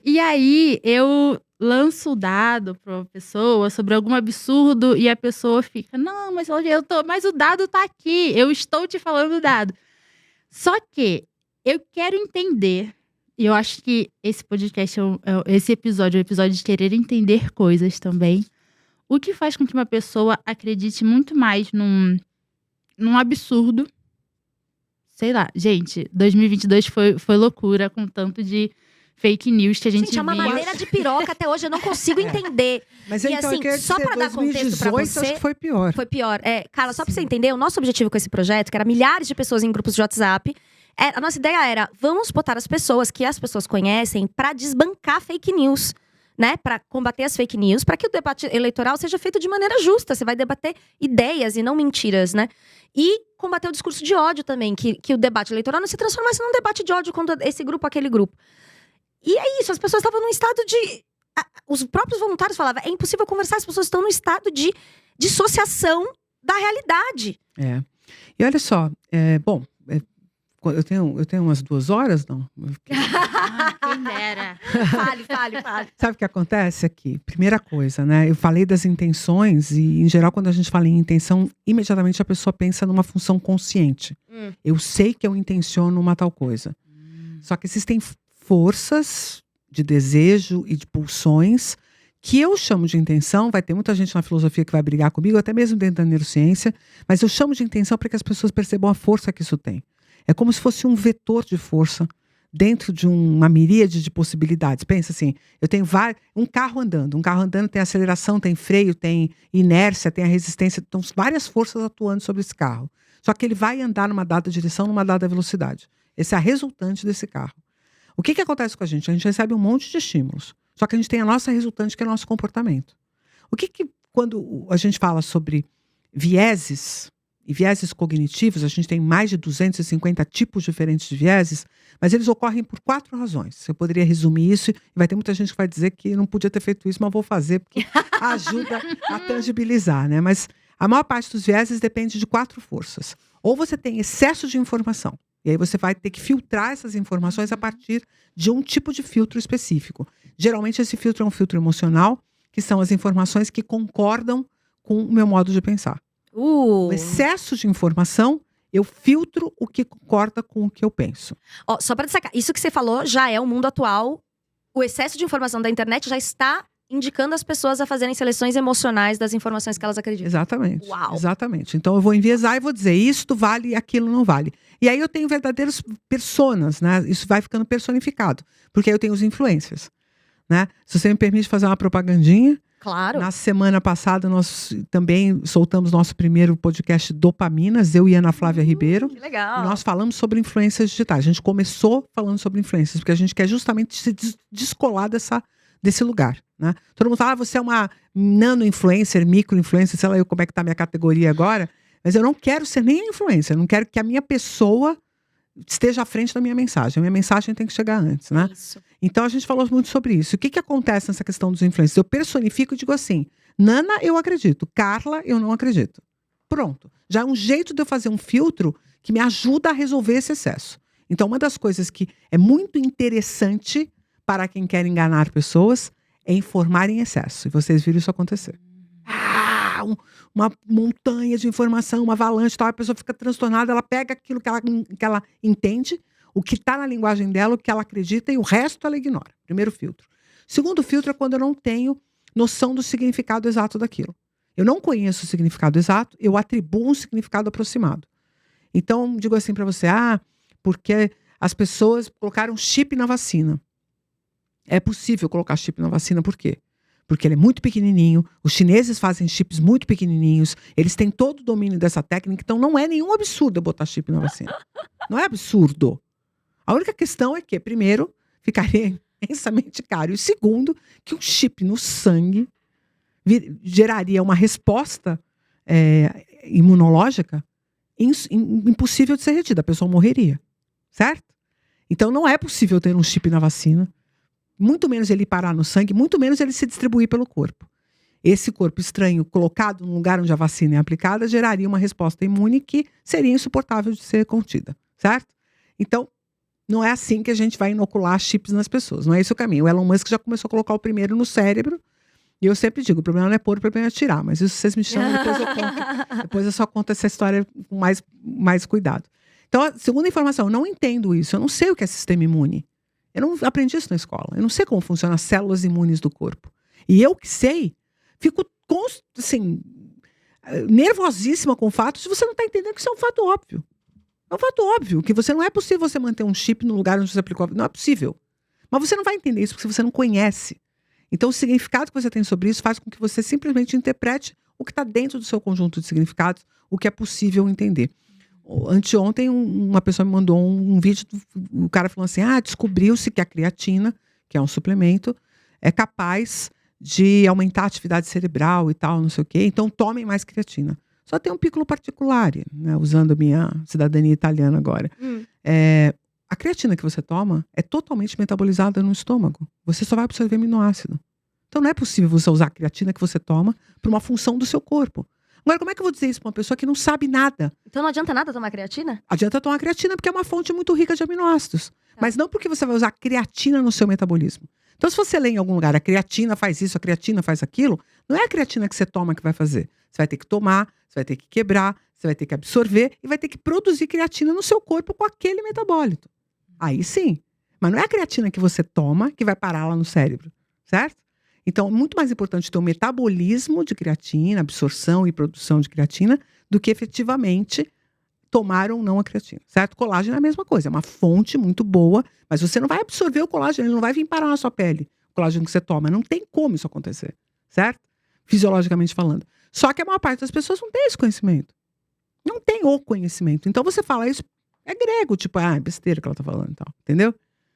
E aí, eu lanço o dado pra uma pessoa sobre algum absurdo e a pessoa fica, não, mas mas o dado tá aqui, eu estou te falando o dado. Só que eu quero entender, e eu acho que esse podcast, esse episódio é um episódio de querer entender coisas também. O que faz com que uma pessoa acredite muito mais num absurdo. Sei lá, gente, 2022 foi loucura com tanto de fake news que a gente é uma viu. madeira de piroca até hoje, eu não consigo entender. Mas E então, assim, eu quero só dizer, pra dar contexto pra 2018 você- acho que foi pior. Foi pior. Carla, só pra você entender, o nosso objetivo com esse projeto, que era milhares de pessoas em grupos de WhatsApp, a nossa ideia era, vamos botar as pessoas que as pessoas conhecem pra desbancar fake news, né? Pra combater as fake news, pra que o debate eleitoral seja feito de maneira justa. Você vai debater ideias e não mentiras, né? E combater o discurso de ódio também, que o debate eleitoral não se transformasse num debate de ódio contra esse grupo, aquele grupo. E é isso, as pessoas estavam num estado de... Os próprios voluntários falavam, é impossível conversar, as pessoas estão num estado de dissociação da realidade. E olha só, bom, eu tenho umas 2 horas, não? Quem dera. Fale. Sabe o que acontece aqui? Primeira coisa, né? Eu falei das intenções e, em geral, quando a gente fala em intenção, imediatamente a pessoa pensa numa função consciente. Eu sei que eu intenciono uma tal coisa. Só que existem forças de desejo e de pulsões que eu chamo de intenção. Vai ter muita gente na filosofia que vai brigar comigo, até mesmo dentro da neurociência, mas eu chamo de intenção para que as pessoas percebam a força que isso tem. É como se fosse um vetor de força dentro de uma miríade de possibilidades. Pensa assim, eu tenho um carro andando tem aceleração, tem freio, tem inércia, tem a resistência, então várias forças atuando sobre esse carro. Só que ele vai andar numa dada direção, numa dada velocidade. Esse é a resultante desse carro. O que acontece com a gente? A gente recebe um monte de estímulos, só que a gente tem a nossa resultante, que é o nosso comportamento. Quando a gente fala sobre vieses e vieses cognitivos, a gente tem mais de 250 tipos diferentes de vieses, mas eles ocorrem por 4 razões. Eu poderia resumir isso, e vai ter muita gente que vai dizer que não podia ter feito isso, mas vou fazer, porque ajuda a tangibilizar, né? Mas a maior parte dos vieses depende de 4 forças. Ou você tem excesso de informação, e aí você vai ter que filtrar essas informações a partir de um tipo de filtro específico. Geralmente esse filtro é um filtro emocional, que são as informações que concordam com o meu modo de pensar. O excesso de informação, eu filtro o que concorda com o que eu penso. Só para destacar, isso que você falou já é o mundo atual. O excesso de informação da internet já está indicando as pessoas a fazerem seleções emocionais das informações que elas acreditam. Exatamente. Uau. Exatamente. Então eu vou enviesar e vou dizer, isto vale e aquilo não vale. E aí eu tenho verdadeiros personas, né? Isso vai ficando personificado. Porque aí eu tenho os influencers, né? Se você me permite fazer uma propagandinha. Claro. Na semana passada, nós também soltamos nosso primeiro podcast Dopaminas, eu e Ana Flávia Ribeiro. Que legal. E nós falamos sobre influências digitais. A gente começou falando sobre influências, porque a gente quer justamente se descolar desse lugar, né? Todo mundo fala, você é uma nano-influencer, micro-influencer, sei lá como é que tá a minha categoria agora, mas eu não quero ser nem influencer, eu não quero que a minha pessoa esteja à frente da minha mensagem. A minha mensagem tem que chegar antes, né? Isso. Então a gente falou muito sobre isso. O que acontece nessa questão dos influencers? Eu personifico e digo assim, Nana, eu acredito. Carla, eu não acredito. Pronto. Já é um jeito de eu fazer um filtro que me ajuda a resolver esse excesso. Então uma das coisas que é muito interessante para quem quer enganar pessoas é informar em excesso. E vocês viram isso acontecer. Uma montanha de informação, uma avalanche, tal, a pessoa fica transtornada, ela pega aquilo que ela entende, o que está na linguagem dela, o que ela acredita, e o resto ela ignora. Primeiro filtro. Segundo filtro é quando eu não tenho noção do significado exato daquilo. Eu não conheço o significado exato, eu atribuo um significado aproximado. Então, digo assim para você, porque as pessoas colocaram chip na vacina. É possível colocar chip na vacina, por quê? Porque ele é muito pequenininho, os chineses fazem chips muito pequenininhos, eles têm todo o domínio dessa técnica, então não é nenhum absurdo eu botar chip na vacina. Não é absurdo. A única questão é que, primeiro, ficaria imensamente caro, e segundo, que um chip no sangue geraria uma resposta imunológica impossível de ser retida, a pessoa morreria, certo? Então não é possível ter um chip na vacina, muito menos ele parar no sangue, muito menos ele se distribuir pelo corpo. Esse corpo estranho colocado no lugar onde a vacina é aplicada geraria uma resposta imune que seria insuportável de ser contida, certo? Então, não é assim que a gente vai inocular chips nas pessoas, não é esse o caminho. O Elon Musk já começou a colocar o primeiro no cérebro, e eu sempre digo, o problema não é pôr, o problema é tirar, mas isso vocês me chamam, depois eu conto. Depois eu só conto essa história com mais cuidado. Então, a segunda informação, eu não entendo isso, eu não sei o que é sistema imune. Eu não aprendi isso na escola. Eu não sei como funcionam as células imunes do corpo. E eu que sei, fico assim, nervosíssima com o fato de você não estar entendendo que isso é um fato óbvio. É um fato óbvio, que não é possível você manter um chip no lugar onde você aplicou. Não é possível. Mas você não vai entender isso porque você não conhece. Então o significado que você tem sobre isso faz com que você simplesmente interprete o que está dentro do seu conjunto de significados, o que é possível entender. Anteontem, uma pessoa me mandou um vídeo, o cara falou assim, descobriu-se que a creatina, que é um suplemento, é capaz de aumentar a atividade cerebral e tal, não sei o quê, então tomem mais creatina. Só tem um piccolo particolare, né, usando a minha cidadania italiana agora. A creatina que você toma é totalmente metabolizada no estômago. Você só vai absorver aminoácido. Então não é possível você usar a creatina que você toma para uma função do seu corpo. Agora, como é que eu vou dizer isso para uma pessoa que não sabe nada? Então não adianta nada tomar creatina? Adianta tomar creatina porque é uma fonte muito rica de aminoácidos. Mas não porque você vai usar creatina no seu metabolismo. Então, se você lê em algum lugar, a creatina faz isso, a creatina faz aquilo, não é a creatina que você toma que vai fazer. Você vai ter que tomar, você vai ter que quebrar, você vai ter que absorver e vai ter que produzir creatina no seu corpo com aquele metabólito. Aí sim. Mas não é a creatina que você toma que vai parar lá no cérebro, certo? Então, é muito mais importante ter o metabolismo de creatina, absorção e produção de creatina, do que efetivamente tomar ou não a creatina, certo? Colágeno é a mesma coisa, é uma fonte muito boa, mas você não vai absorver o colágeno, ele não vai vir parar na sua pele, o colágeno que você toma. Não tem como isso acontecer, certo? Fisiologicamente falando. Só que a maior parte das pessoas não tem esse conhecimento. Não tem o conhecimento. Então você fala isso, é grego, tipo, é besteira que ela tá falando e tal, entendeu?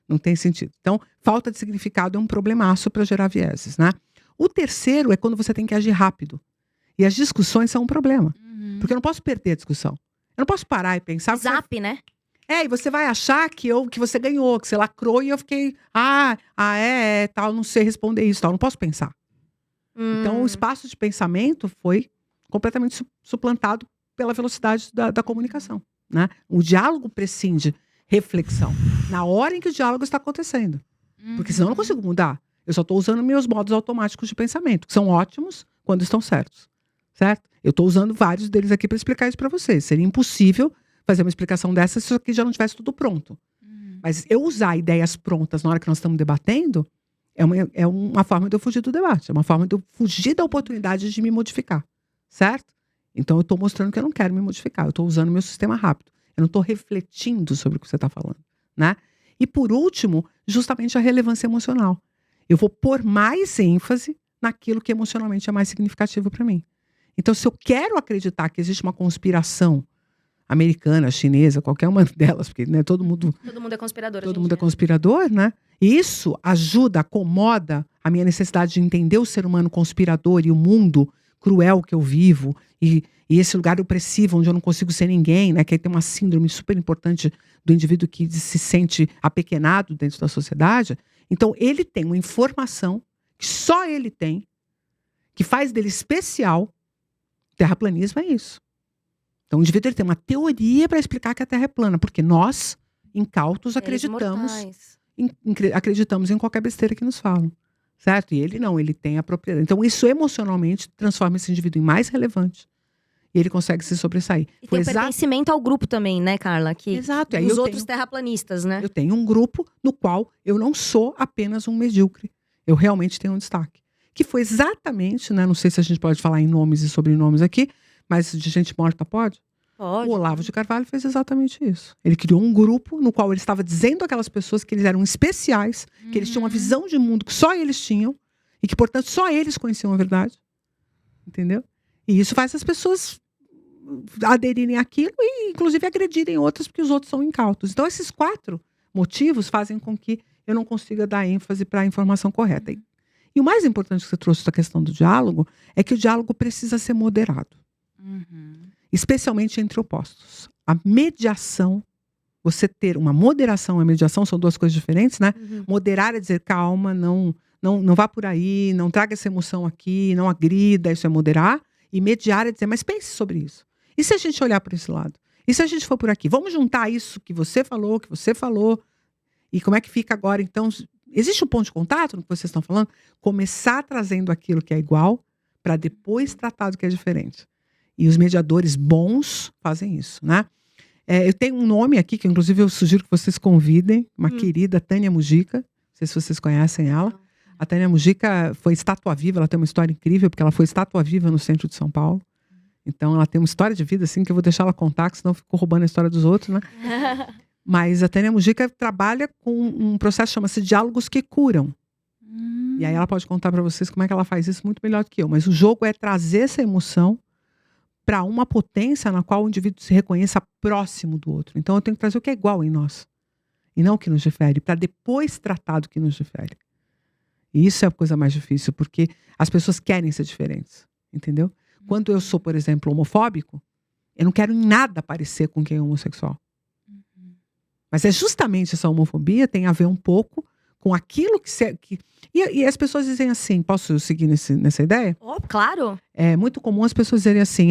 Não tem sentido. Então, falta de significado é um problemaço para gerar vieses, né? O terceiro é quando você tem que agir rápido. E as discussões são um problema. Porque eu não posso perder a discussão. Eu não posso parar e pensar. Zap, né? E você vai achar que você ganhou, que você lacrou, e eu fiquei, tal, não sei responder isso, tal. Eu não posso pensar. Então, o espaço de pensamento foi completamente suplantado pela velocidade da comunicação, né? O diálogo prescinde reflexão na hora em que o diálogo está acontecendo. Porque senão eu não consigo mudar. Eu só estou usando meus modos automáticos de pensamento, que são ótimos quando estão certos. Certo? Eu estou usando vários deles aqui para explicar isso para vocês. Seria impossível fazer uma explicação dessa se isso aqui já não tivesse tudo pronto. Mas eu usar ideias prontas na hora que nós estamos debatendo é uma forma de eu fugir do debate. É uma forma de eu fugir da oportunidade de me modificar. Certo? Então eu estou mostrando que eu não quero me modificar. Eu estou usando o meu sistema rápido. Eu não estou refletindo sobre o que você está falando. Né? E por último, justamente a relevância emocional. Eu vou pôr mais ênfase naquilo que emocionalmente é mais significativo para mim. Então, se eu quero acreditar que existe uma conspiração americana, chinesa, qualquer uma delas, porque né, todo mundo é conspirador. Todo mundo é conspirador, né? E isso ajuda, acomoda a minha necessidade de entender o ser humano conspirador e o mundo cruel que eu vivo e esse lugar opressivo onde eu não consigo ser ninguém, né? Que aí tem uma síndrome super importante do indivíduo que se sente apequenado dentro da sociedade. Então, ele tem uma informação que só ele tem, que faz dele especial. Terraplanismo é isso. Então, o indivíduo ele tem uma teoria para explicar que a Terra é plana, porque nós, incautos, acreditamos em qualquer besteira que nos falam. Certo? E ele não, ele tem a propriedade. Então, isso emocionalmente transforma esse indivíduo em mais relevante. E ele consegue se sobressair. E tem pertencimento ao grupo também, né, Carla? Exato. Os outros terraplanistas, né? Eu tenho um grupo no qual eu não sou apenas um medíocre. Eu realmente tenho um destaque. Que foi exatamente, né? Não sei se a gente pode falar em nomes e sobrenomes aqui, mas de gente morta pode? Pode. O Olavo de Carvalho fez exatamente isso. Ele criou um grupo no qual ele estava dizendo àquelas pessoas que eles eram especiais, que eles tinham uma visão de mundo que só eles tinham, e que, portanto, só eles conheciam a verdade. Entendeu? E isso faz as pessoas aderirem àquilo e, inclusive, agredirem outras, porque os outros são incautos. Então, esses 4 motivos fazem com que eu não consiga dar ênfase para a informação correta. E o mais importante que você trouxe da questão do diálogo é que o diálogo precisa ser moderado. Especialmente entre opostos. A mediação, você ter uma moderação e a mediação são 2 coisas diferentes, né? Moderar é dizer calma, não vá por aí, não traga essa emoção aqui, não agrida, isso é moderar. E mediar é dizer, mas pense sobre isso. E se a gente olhar por esse lado? E se a gente for por aqui? Vamos juntar isso que você falou, e como é que fica agora? Então, existe um ponto de contato no que vocês estão falando? Começar trazendo aquilo que é igual para depois tratar do que é diferente. E os mediadores bons fazem isso, né? Eu tenho um nome aqui, que inclusive eu sugiro que vocês convidem, uma querida Tânia Mujica, não sei se vocês conhecem ela. A Tânia Mujica foi estátua viva, ela tem uma história incrível, porque ela foi estátua viva no centro de São Paulo. Então ela tem uma história de vida, assim, que eu vou deixar ela contar, que senão eu fico roubando a história dos outros, né? Mas a Tânia Mujica trabalha com um processo que chama-se Diálogos que Curam. E aí ela pode contar para vocês como é que ela faz isso muito melhor do que eu. Mas o jogo é trazer essa emoção para uma potência na qual o indivíduo se reconheça próximo do outro. Então eu tenho que trazer o que é igual em nós. E não o que nos difere, para depois tratar do que nos difere. E isso é a coisa mais difícil, porque as pessoas querem ser diferentes. Entendeu? Quando eu sou, por exemplo, homofóbico, eu não quero em nada parecer com quem é homossexual. Mas é justamente essa homofobia tem a ver um pouco com aquilo que... E as pessoas dizem assim, posso seguir nessa ideia? Oh, claro. É muito comum as pessoas dizerem assim,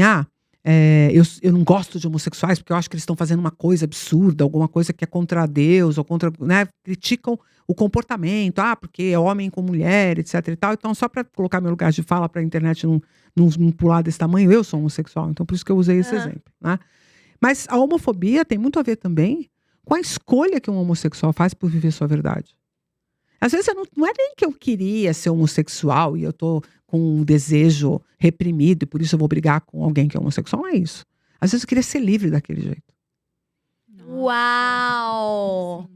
eu não gosto de homossexuais porque eu acho que eles estão fazendo uma coisa absurda, alguma coisa que é contra Deus, ou contra, né, criticam o comportamento, porque é homem com mulher, etc e tal. Então, só para colocar meu lugar de fala para a internet não pular desse tamanho, eu sou homossexual, então por isso que eu usei esse exemplo, né? Mas a homofobia tem muito a ver também com a escolha que um homossexual faz por viver sua verdade. Às vezes não é nem que eu queria ser homossexual e eu tô com um desejo reprimido e por isso eu vou brigar com alguém que é homossexual, não é isso. Às vezes eu queria ser livre daquele jeito. Uau!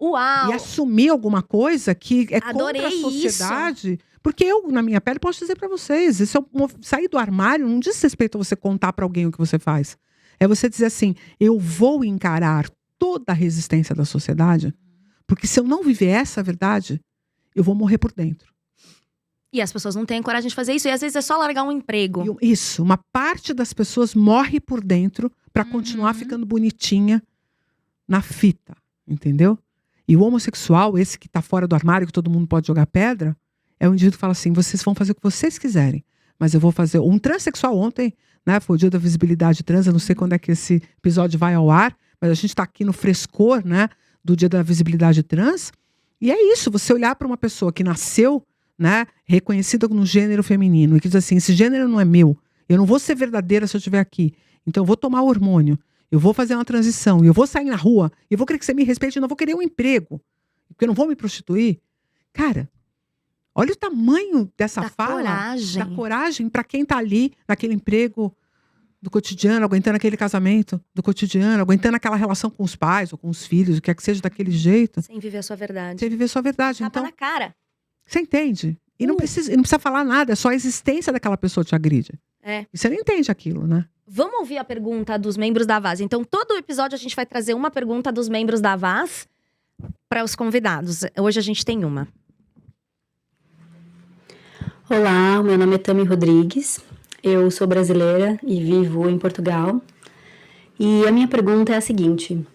Uau! E assumir alguma coisa que é Adorei contra a sociedade. Porque eu, na minha pele, posso dizer pra vocês, isso sair do armário não diz respeito a você contar pra alguém o que você faz. É você dizer assim, eu vou encarar toda a resistência da sociedade, porque se eu não viver essa verdade, eu vou morrer por dentro. E as pessoas não têm coragem de fazer isso. E às vezes é só largar um emprego. Isso, uma parte das pessoas morre por dentro pra continuar ficando bonitinha na fita, entendeu? E o homossexual, esse que tá fora do armário, que todo mundo pode jogar pedra, é um indivíduo que fala assim, vocês vão fazer o que vocês quiserem, mas eu vou fazer... Um transexual ontem, né, foi o dia da visibilidade trans, eu não sei quando é que esse episódio vai ao ar, mas a gente tá aqui no frescor, né, do dia da visibilidade trans, e é isso, você olhar para uma pessoa que nasceu, né, reconhecida no gênero feminino, e que diz assim, esse gênero não é meu, eu não vou ser verdadeira se eu estiver aqui, então eu vou tomar hormônio, eu vou fazer uma transição, eu vou sair na rua, eu vou querer que você me respeite, eu não vou querer um emprego, porque eu não vou me prostituir. Cara, olha o tamanho dessa fala, da coragem para quem tá ali naquele emprego do cotidiano, aguentando aquele casamento do cotidiano, aguentando aquela relação com os pais ou com os filhos, o que é que seja daquele jeito. Sem viver a sua verdade. Sem viver a sua verdade. Tapa então, na cara. Você entende? E não precisa falar nada, é só a existência daquela pessoa te agride. É. E você não entende aquilo, né? Vamos ouvir a pergunta dos membros da Vaz. Então, todo episódio a gente vai trazer uma pergunta dos membros da Vaz para os convidados. Hoje a gente tem uma. Olá, meu nome é Tami Rodrigues. Eu sou brasileira e vivo em Portugal. E a minha pergunta é a seguinte.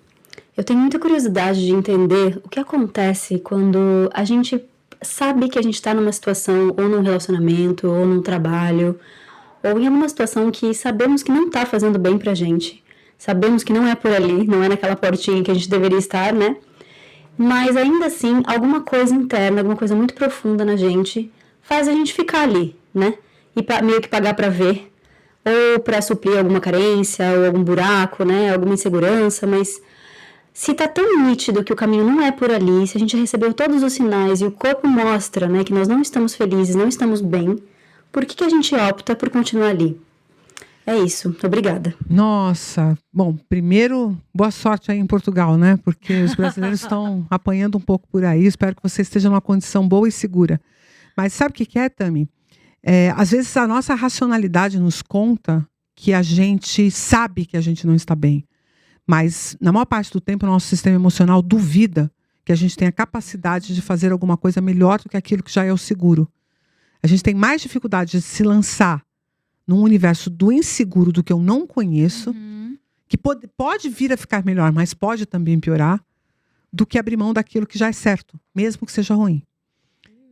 Eu tenho muita curiosidade de entender o que acontece quando a gente sabe que a gente está numa situação, ou num relacionamento, ou num trabalho, ou em alguma situação que sabemos que não está fazendo bem pra gente. Sabemos que não é por ali, não é naquela portinha que a gente deveria estar, né? Mas ainda assim, alguma coisa interna, alguma coisa muito profunda na gente faz a gente ficar ali, né? E meio que pagar pra ver. Ou pra suprir alguma carência, ou algum buraco, né? Alguma insegurança, mas se tá tão nítido que o caminho não é por ali, se a gente recebeu todos os sinais e o corpo mostra, né, que nós não estamos felizes, não estamos bem, por que a gente opta por continuar ali? É isso, obrigada. Nossa, bom, primeiro, boa sorte aí em Portugal, né? Porque os brasileiros estão apanhando um pouco por aí, espero que você esteja numa condição boa e segura. Mas sabe o que é, Tami? Às vezes a nossa racionalidade nos conta que a gente sabe que a gente não está bem. Mas, na maior parte do tempo, o nosso sistema emocional duvida que a gente tem a capacidade de fazer alguma coisa melhor do que aquilo que já é o seguro. A gente tem mais dificuldade de se lançar num universo do inseguro, do que eu não conheço, que pode vir a ficar melhor, mas pode também piorar, do que abrir mão daquilo que já é certo, mesmo que seja ruim.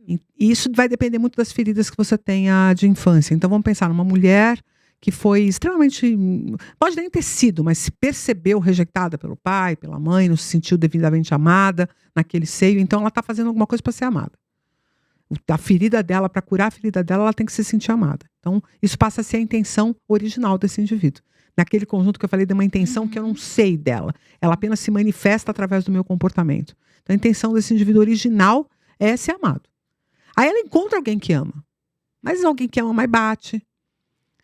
E isso vai depender muito das feridas que você tenha de infância. Então, vamos pensar numa mulher que foi extremamente, pode nem ter sido, mas se percebeu rejeitada pelo pai, pela mãe, não se sentiu devidamente amada naquele seio, então ela está fazendo alguma coisa para ser amada. A ferida dela, para curar a ferida dela, ela tem que se sentir amada. Então, isso passa a ser a intenção original desse indivíduo. Naquele conjunto que eu falei de uma intenção que eu não sei dela. Ela apenas se manifesta através do meu comportamento. Então, a intenção desse indivíduo original é ser amado. Aí ela encontra alguém que ama. Mas alguém que ama mais bate.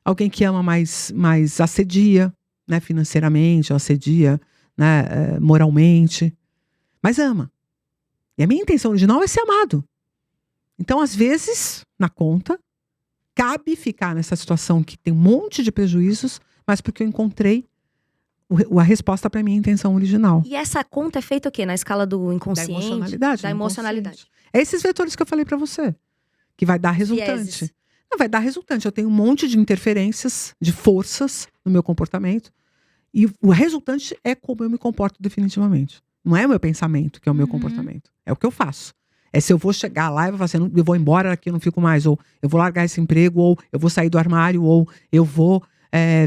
Alguém que ama mais assedia, né, financeiramente, assedia, né, moralmente. Mas ama. E a minha intenção original é ser amado. Então, às vezes, na conta, cabe ficar nessa situação que tem um monte de prejuízos, mas porque eu encontrei a resposta para a minha intenção original. E essa conta é feita o quê? Na escala do inconsciente? Da emocionalidade. Da emocionalidade. É esses vetores que eu falei para você, que vai dar resultante. Não, vai dar resultante. Eu tenho um monte de interferências, de forças no meu comportamento, e o resultante é como eu me comporto definitivamente. Não é o meu pensamento que é o meu comportamento. É o que eu faço. É se eu vou chegar lá e vou fazer, eu vou embora daqui, eu não fico mais. Ou eu vou largar esse emprego, ou eu vou sair do armário, ou eu vou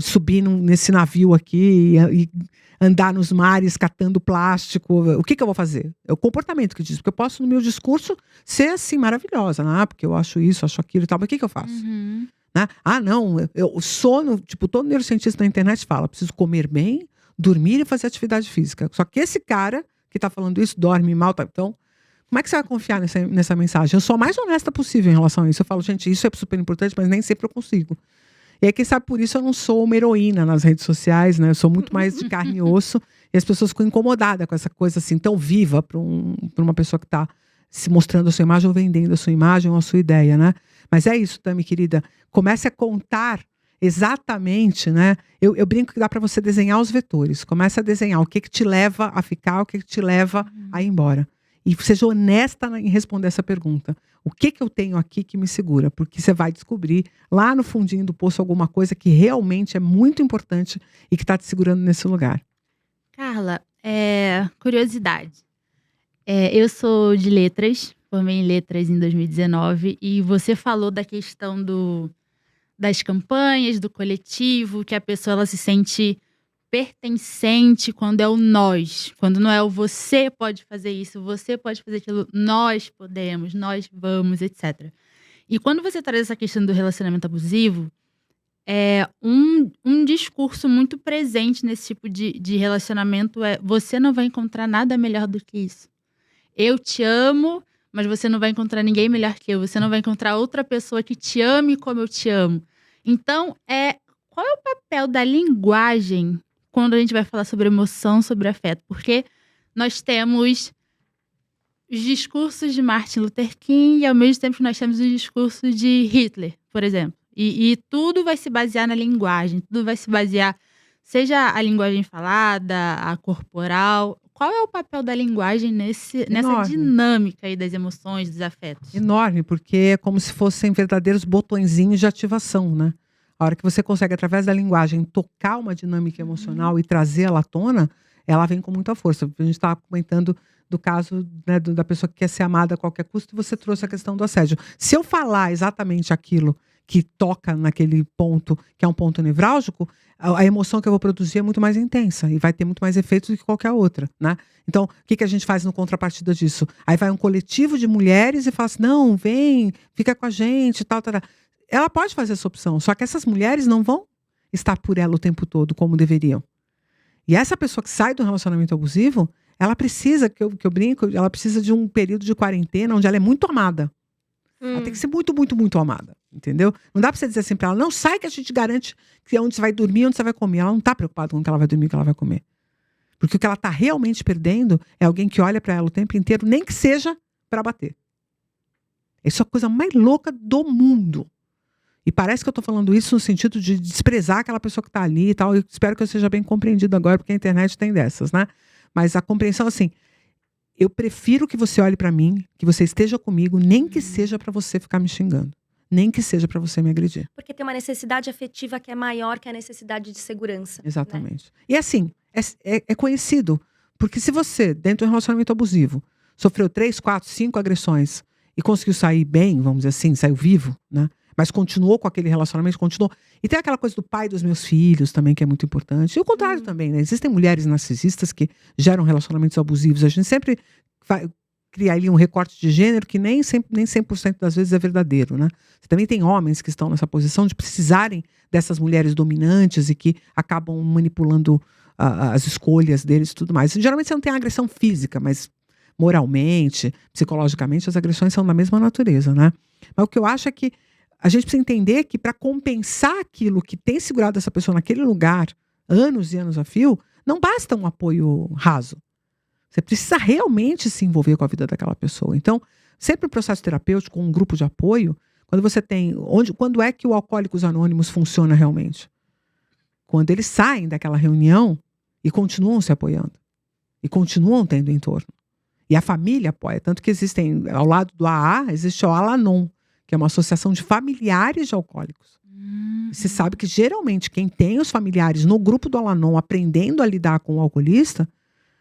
subir nesse navio aqui e andar nos mares catando plástico. O que eu vou fazer? É o comportamento que diz. Porque eu posso, no meu discurso, ser assim, maravilhosa. Né? Porque eu acho isso, acho aquilo e tal. Mas o que eu faço? Né? Ah, não. Eu sono, tipo, todo neurocientista na internet fala, preciso comer bem, dormir e fazer atividade física. Só que esse cara que tá falando isso, dorme mal, tá? Então, como é que você vai confiar nessa mensagem? Eu sou a mais honesta possível em relação a isso. Eu falo, gente, isso é super importante, mas nem sempre eu consigo. E aí, quem sabe por isso eu não sou uma heroína nas redes sociais, né? Eu sou muito mais de carne e osso. E as pessoas ficam incomodadas com essa coisa assim, tão viva para uma pessoa que está se mostrando a sua imagem ou vendendo a sua imagem ou a sua ideia, né? Mas é isso, Tami, querida. Comece a contar exatamente, né? Eu brinco que dá para você desenhar os vetores. Comece a desenhar o que te leva a ficar, o que te leva a ir embora. E seja honesta em responder essa pergunta. O que eu tenho aqui que me segura? Porque você vai descobrir lá no fundinho do poço alguma coisa que realmente é muito importante e que está te segurando nesse lugar. Carla, curiosidade. Eu sou de letras, formei em letras em 2019, e você falou da questão das campanhas, do coletivo, que a pessoa ela se sente pertencente quando é o nós, quando não é o você pode fazer isso, você pode fazer aquilo, nós podemos, nós vamos, etc. E quando você traz essa questão do relacionamento abusivo, é um discurso muito presente nesse tipo de relacionamento você não vai encontrar nada melhor do que isso. Eu te amo, mas você não vai encontrar ninguém melhor que eu. Você não vai encontrar outra pessoa que te ame como eu te amo. Então, qual é o papel da linguagem quando a gente vai falar sobre emoção, sobre afeto? Porque nós temos os discursos de Martin Luther King e, ao mesmo tempo, nós temos o discurso de Hitler, por exemplo. E tudo vai se basear na linguagem. Tudo vai se basear, seja a linguagem falada, a corporal. Qual é o papel da linguagem nessa dinâmica aí das emoções, dos afetos? Enorme, porque é como se fossem verdadeiros botõezinhos de ativação, né? A hora que você consegue, através da linguagem, tocar uma dinâmica emocional e trazê-la à tona, ela vem com muita força. A gente estava comentando do caso, né, da pessoa que quer ser amada a qualquer custo, e você trouxe a questão do assédio. Se eu falar exatamente aquilo que toca naquele ponto, que é um ponto nevrálgico, a emoção que eu vou produzir é muito mais intensa e vai ter muito mais efeitos do que qualquer outra, né? Então, o que a gente faz no contrapartida disso? Aí vai um coletivo de mulheres e fala assim, não, vem, fica com a gente, tal. Ela pode fazer essa opção, só que essas mulheres não vão estar por ela o tempo todo como deveriam. E essa pessoa que sai do relacionamento abusivo, ela precisa, que eu brinco, ela precisa de um período de quarentena onde ela é muito amada. Ela tem que ser muito, muito, muito amada, entendeu? Não dá pra você dizer assim pra ela, não, sai que a gente garante que é onde você vai dormir, onde você vai comer. Ela não tá preocupada com o que ela vai dormir, o que ela vai comer. Porque o que ela tá realmente perdendo é alguém que olha pra ela o tempo inteiro, nem que seja pra bater. Isso é a coisa mais louca do mundo. E parece que eu tô falando isso no sentido de desprezar aquela pessoa que tá ali e tal. Eu espero que eu seja bem compreendido agora, porque a internet tem dessas, né? Mas a compreensão, assim, eu prefiro que você olhe pra mim, que você esteja comigo, nem que seja pra você ficar me xingando. Nem que seja pra você me agredir. Porque tem uma necessidade afetiva que é maior que a necessidade de segurança. Exatamente. Né? E assim, é conhecido. Porque se você, dentro de um relacionamento abusivo, sofreu 3, 4, 5 agressões e conseguiu sair bem, vamos dizer assim, saiu vivo, né? Mas continuou com aquele relacionamento, continuou. E tem aquela coisa do pai dos meus filhos também, que é muito importante. E o contrário também, né? Existem mulheres narcisistas que geram relacionamentos abusivos. A gente sempre vai criar ali um recorte de gênero que nem 100% das vezes é verdadeiro, né? Você também tem homens que estão nessa posição de precisarem dessas mulheres dominantes e que acabam manipulando as escolhas deles e tudo mais. Geralmente você não tem agressão física, mas moralmente, psicologicamente, as agressões são da mesma natureza, né? Mas o que eu acho é que a gente precisa entender que para compensar aquilo que tem segurado essa pessoa naquele lugar, anos e anos a fio, não basta um apoio raso. Você precisa realmente se envolver com a vida daquela pessoa. Então, sempre o processo terapêutico, um grupo de apoio, quando você tem... Quando é que o Alcoólicos Anônimos funciona realmente? Quando eles saem daquela reunião e continuam se apoiando. E continuam tendo entorno. E a família apoia. Tanto que existem, ao lado do AA, existe o Al-Anon, que é uma associação de familiares de alcoólicos. Você sabe que geralmente quem tem os familiares no grupo do Al-Anon aprendendo a lidar com o alcoolista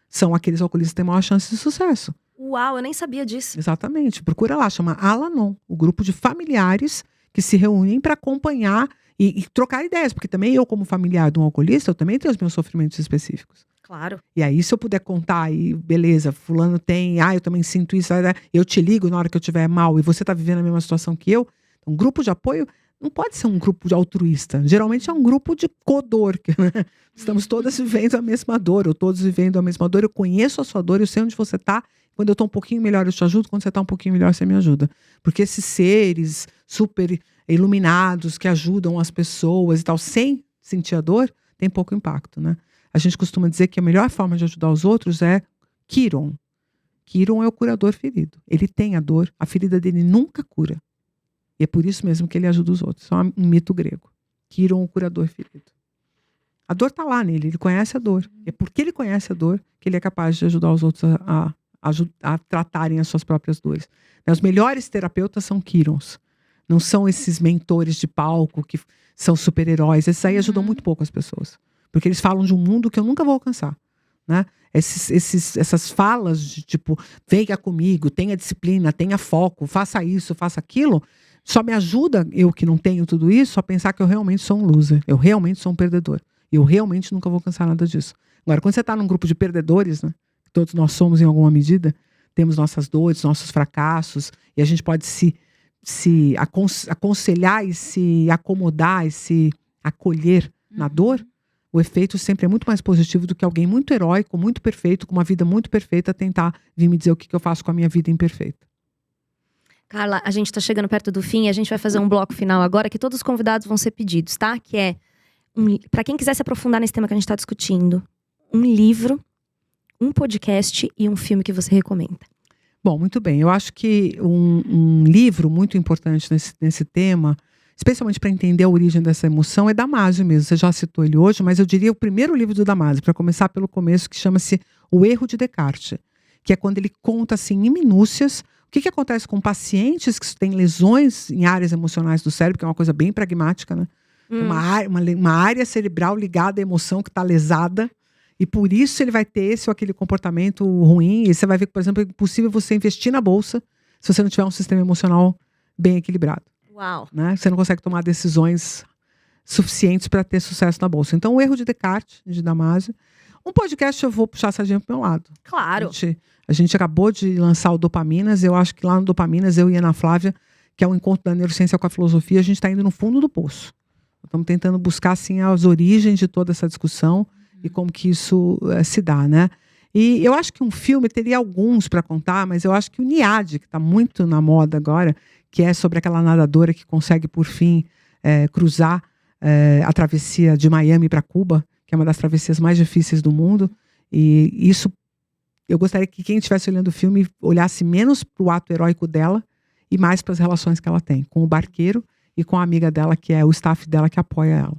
são aqueles alcoolistas que têm maior chance de sucesso. Uau, eu nem sabia disso. Exatamente. Procura lá, chama Al-Anon, o grupo de familiares que se reúnem para acompanhar e trocar ideias. Porque também eu, como familiar de um alcoolista, eu também tenho os meus sofrimentos específicos. Claro. E aí, se eu puder contar aí, beleza, fulano tem, eu também sinto isso, eu te ligo na hora que eu estiver mal e você tá vivendo a mesma situação que eu. Um grupo de apoio não pode ser um grupo de altruísta. Geralmente é um grupo de codor. Né? Estamos todas vivendo a mesma dor, ou todos vivendo a mesma dor. Eu conheço a sua dor, eu sei onde você tá. Quando eu tô um pouquinho melhor, eu te ajudo. Quando você tá um pouquinho melhor, você me ajuda. Porque esses seres super iluminados que ajudam as pessoas e tal, sem sentir a dor, tem pouco impacto, né? A gente costuma dizer que a melhor forma de ajudar os outros é Chiron. Chiron é o curador ferido. Ele tem a dor, a ferida dele nunca cura. E é por isso mesmo que ele ajuda os outros. Isso é um mito grego. Chiron, o curador ferido. A dor está lá nele, ele conhece a dor. É porque ele conhece a dor que ele é capaz de ajudar os outros a tratarem as suas próprias dores. Os melhores terapeutas são Chirons. Não são esses mentores de palco que são super-heróis. Esses aí ajudam muito pouco as pessoas. Porque eles falam de um mundo que eu nunca vou alcançar. Né? Essas falas de tipo, venha comigo, tenha disciplina, tenha foco, faça isso, faça aquilo, só me ajuda, eu que não tenho tudo isso, a pensar que eu realmente sou um loser. Eu realmente sou um perdedor. Eu realmente nunca vou alcançar nada disso. Agora, quando você está num grupo de perdedores, né, todos nós somos em alguma medida, temos nossas dores, nossos fracassos, e a gente pode se aconselhar e se acomodar e se acolher na dor, o efeito sempre é muito mais positivo do que alguém muito heróico, muito perfeito, com uma vida muito perfeita, tentar vir me dizer o que eu faço com a minha vida imperfeita. Carla, a gente tá chegando perto do fim e a gente vai fazer um bloco final agora que todos os convidados vão ser pedidos, tá? Que é, para quem quiser se aprofundar nesse tema que a gente tá discutindo, um livro, um podcast e um filme que você recomenda. Bom, muito bem. Eu acho que um livro muito importante nesse tema, especialmente para entender a origem dessa emoção, é Damasio mesmo. Você já citou ele hoje, mas eu diria o primeiro livro do Damasio, para começar pelo começo, que chama-se O Erro de Descartes, que é quando ele conta assim, em minúcias, o que acontece com pacientes que têm lesões em áreas emocionais do cérebro, que é uma coisa bem pragmática, né? Uma área cerebral ligada à emoção que está lesada, e por isso ele vai ter esse ou aquele comportamento ruim. E você vai ver que, por exemplo, é impossível você investir na bolsa se você não tiver um sistema emocional bem equilibrado. Uau! Né? Você não consegue tomar decisões suficientes para ter sucesso na bolsa. Então, O Erro de Descartes, de Damasio. Um podcast eu vou puxar a sardinha pro meu lado. Claro! A gente acabou de lançar o Dopaminas. Eu acho que lá no Dopaminas, eu e a Ana Flávia, que é o encontro da neurociência com a filosofia, a gente está indo no fundo do poço. Estamos tentando buscar assim, as origens de toda essa discussão e como que isso se dá, né? E eu acho que um filme teria alguns para contar, mas eu acho que o Niad, que está muito na moda agora, que é sobre aquela nadadora que consegue, por fim, cruzar a travessia de Miami para Cuba, que é uma das travessias mais difíceis do mundo. E isso, eu gostaria que quem estivesse olhando o filme olhasse menos para o ato heróico dela e mais para as relações que ela tem com o barqueiro e com a amiga dela, que é o staff dela que apoia ela.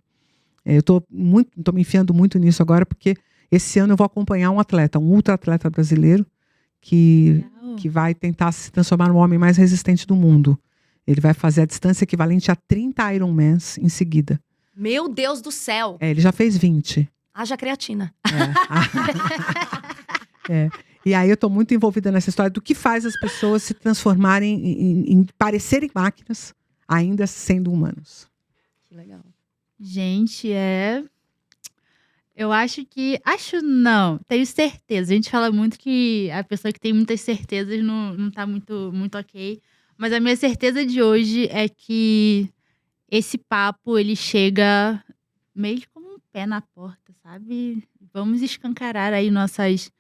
Eu estou me enfiando muito nisso agora, porque esse ano eu vou acompanhar um atleta, um ultra-atleta brasileiro, que vai tentar se transformar no homem mais resistente do mundo. Ele vai fazer a distância equivalente a 30 Ironmans em seguida. Meu Deus do céu! Ele já fez 20. Haja creatina. E aí eu estou muito envolvida nessa história do que faz as pessoas se transformarem em parecerem máquinas, ainda sendo humanos. Que legal. Gente, eu acho não, tenho certeza. A gente fala muito que a pessoa que tem muitas certezas não tá muito, muito ok. Mas a minha certeza de hoje é que esse papo, ele chega meio que como um pé na porta, sabe? Vamos escancarar aí nossas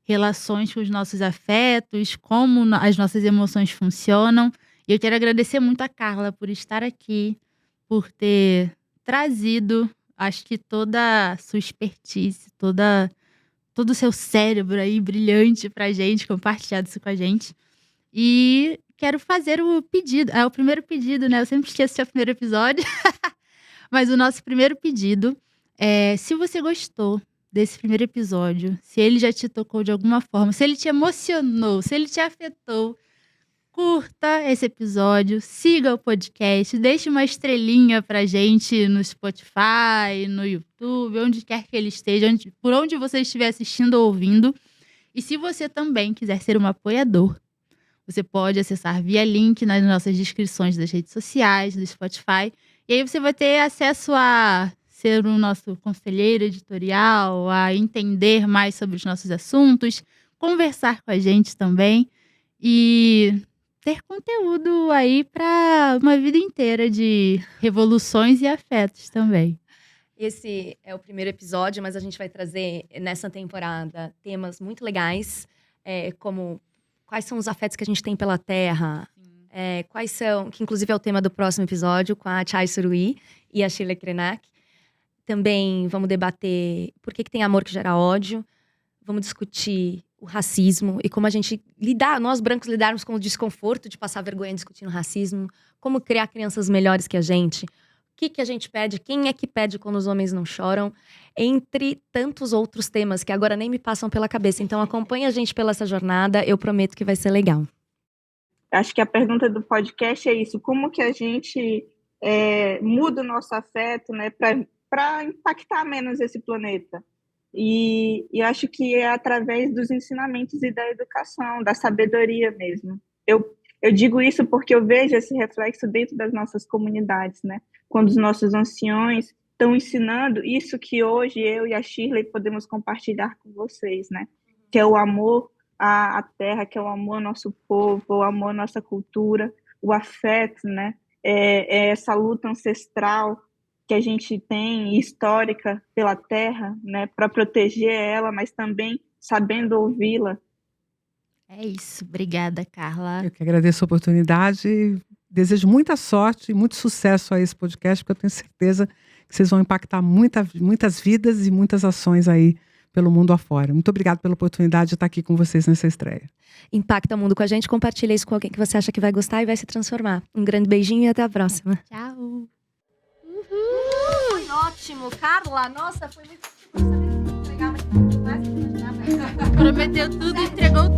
relações com os nossos afetos, como as nossas emoções funcionam. E eu quero agradecer muito a Carla por estar aqui, por ter trazido, acho que toda a sua expertise, todo o seu cérebro aí brilhante pra gente, compartilhado isso com a gente. E quero fazer o pedido, o primeiro pedido, né? Eu sempre esqueço que é o primeiro episódio. Mas o nosso primeiro pedido é, se você gostou desse primeiro episódio, se ele já te tocou de alguma forma, se ele te emocionou, se ele te afetou, curta esse episódio, siga o podcast, deixe uma estrelinha pra gente no Spotify, no YouTube, onde quer que ele esteja, por onde você estiver assistindo ou ouvindo. E se você também quiser ser um apoiador, você pode acessar via link nas nossas descrições das redes sociais, do Spotify. E aí você vai ter acesso a ser o nosso conselheiro editorial, a entender mais sobre os nossos assuntos, conversar com a gente também e ter conteúdo aí para uma vida inteira de revoluções e afetos também. Esse é o primeiro episódio, mas a gente vai trazer nessa temporada temas muito legais, como quais são os afetos que a gente tem pela Terra, quais são, que inclusive é o tema do próximo episódio, com a Chay Surui e a Sheila Krenak. Também vamos debater por que tem amor que gera ódio. Vamos discutir o racismo e como a gente nós brancos lidarmos com o desconforto de passar vergonha discutindo racismo. Como criar crianças melhores que a gente. O que a gente pede, quem é que pede quando os homens não choram. Entre tantos outros temas que agora nem me passam pela cabeça. Então acompanha a gente pela essa jornada, eu prometo que vai ser legal. Acho que a pergunta do podcast é isso. Como que a gente muda o nosso afeto, né, para impactar menos esse planeta? E acho que é através dos ensinamentos e da educação, da sabedoria mesmo. Eu digo isso porque eu vejo esse reflexo dentro das nossas comunidades, né? Quando os nossos anciões estão ensinando isso que hoje eu e a Shirley podemos compartilhar com vocês, né? Que é o amor à terra, que é o amor ao nosso povo, o amor à nossa cultura, o afeto, né? É essa luta ancestral que a gente tem, histórica, pela terra, né? Para proteger ela, mas também sabendo ouvi-la. É isso. Obrigada, Carla. Eu que agradeço a oportunidade e desejo muita sorte e muito sucesso a esse podcast, porque eu tenho certeza que vocês vão impactar muitas vidas e muitas ações aí pelo mundo afora. Muito obrigada pela oportunidade de estar aqui com vocês nessa estreia. Impacta o mundo com a gente, compartilha isso com alguém que você acha que vai gostar e vai se transformar. Um grande beijinho e até a próxima. Tchau. Foi ótimo, Carla. Nossa, foi muito legal. Prometeu tudo, entregou tudo.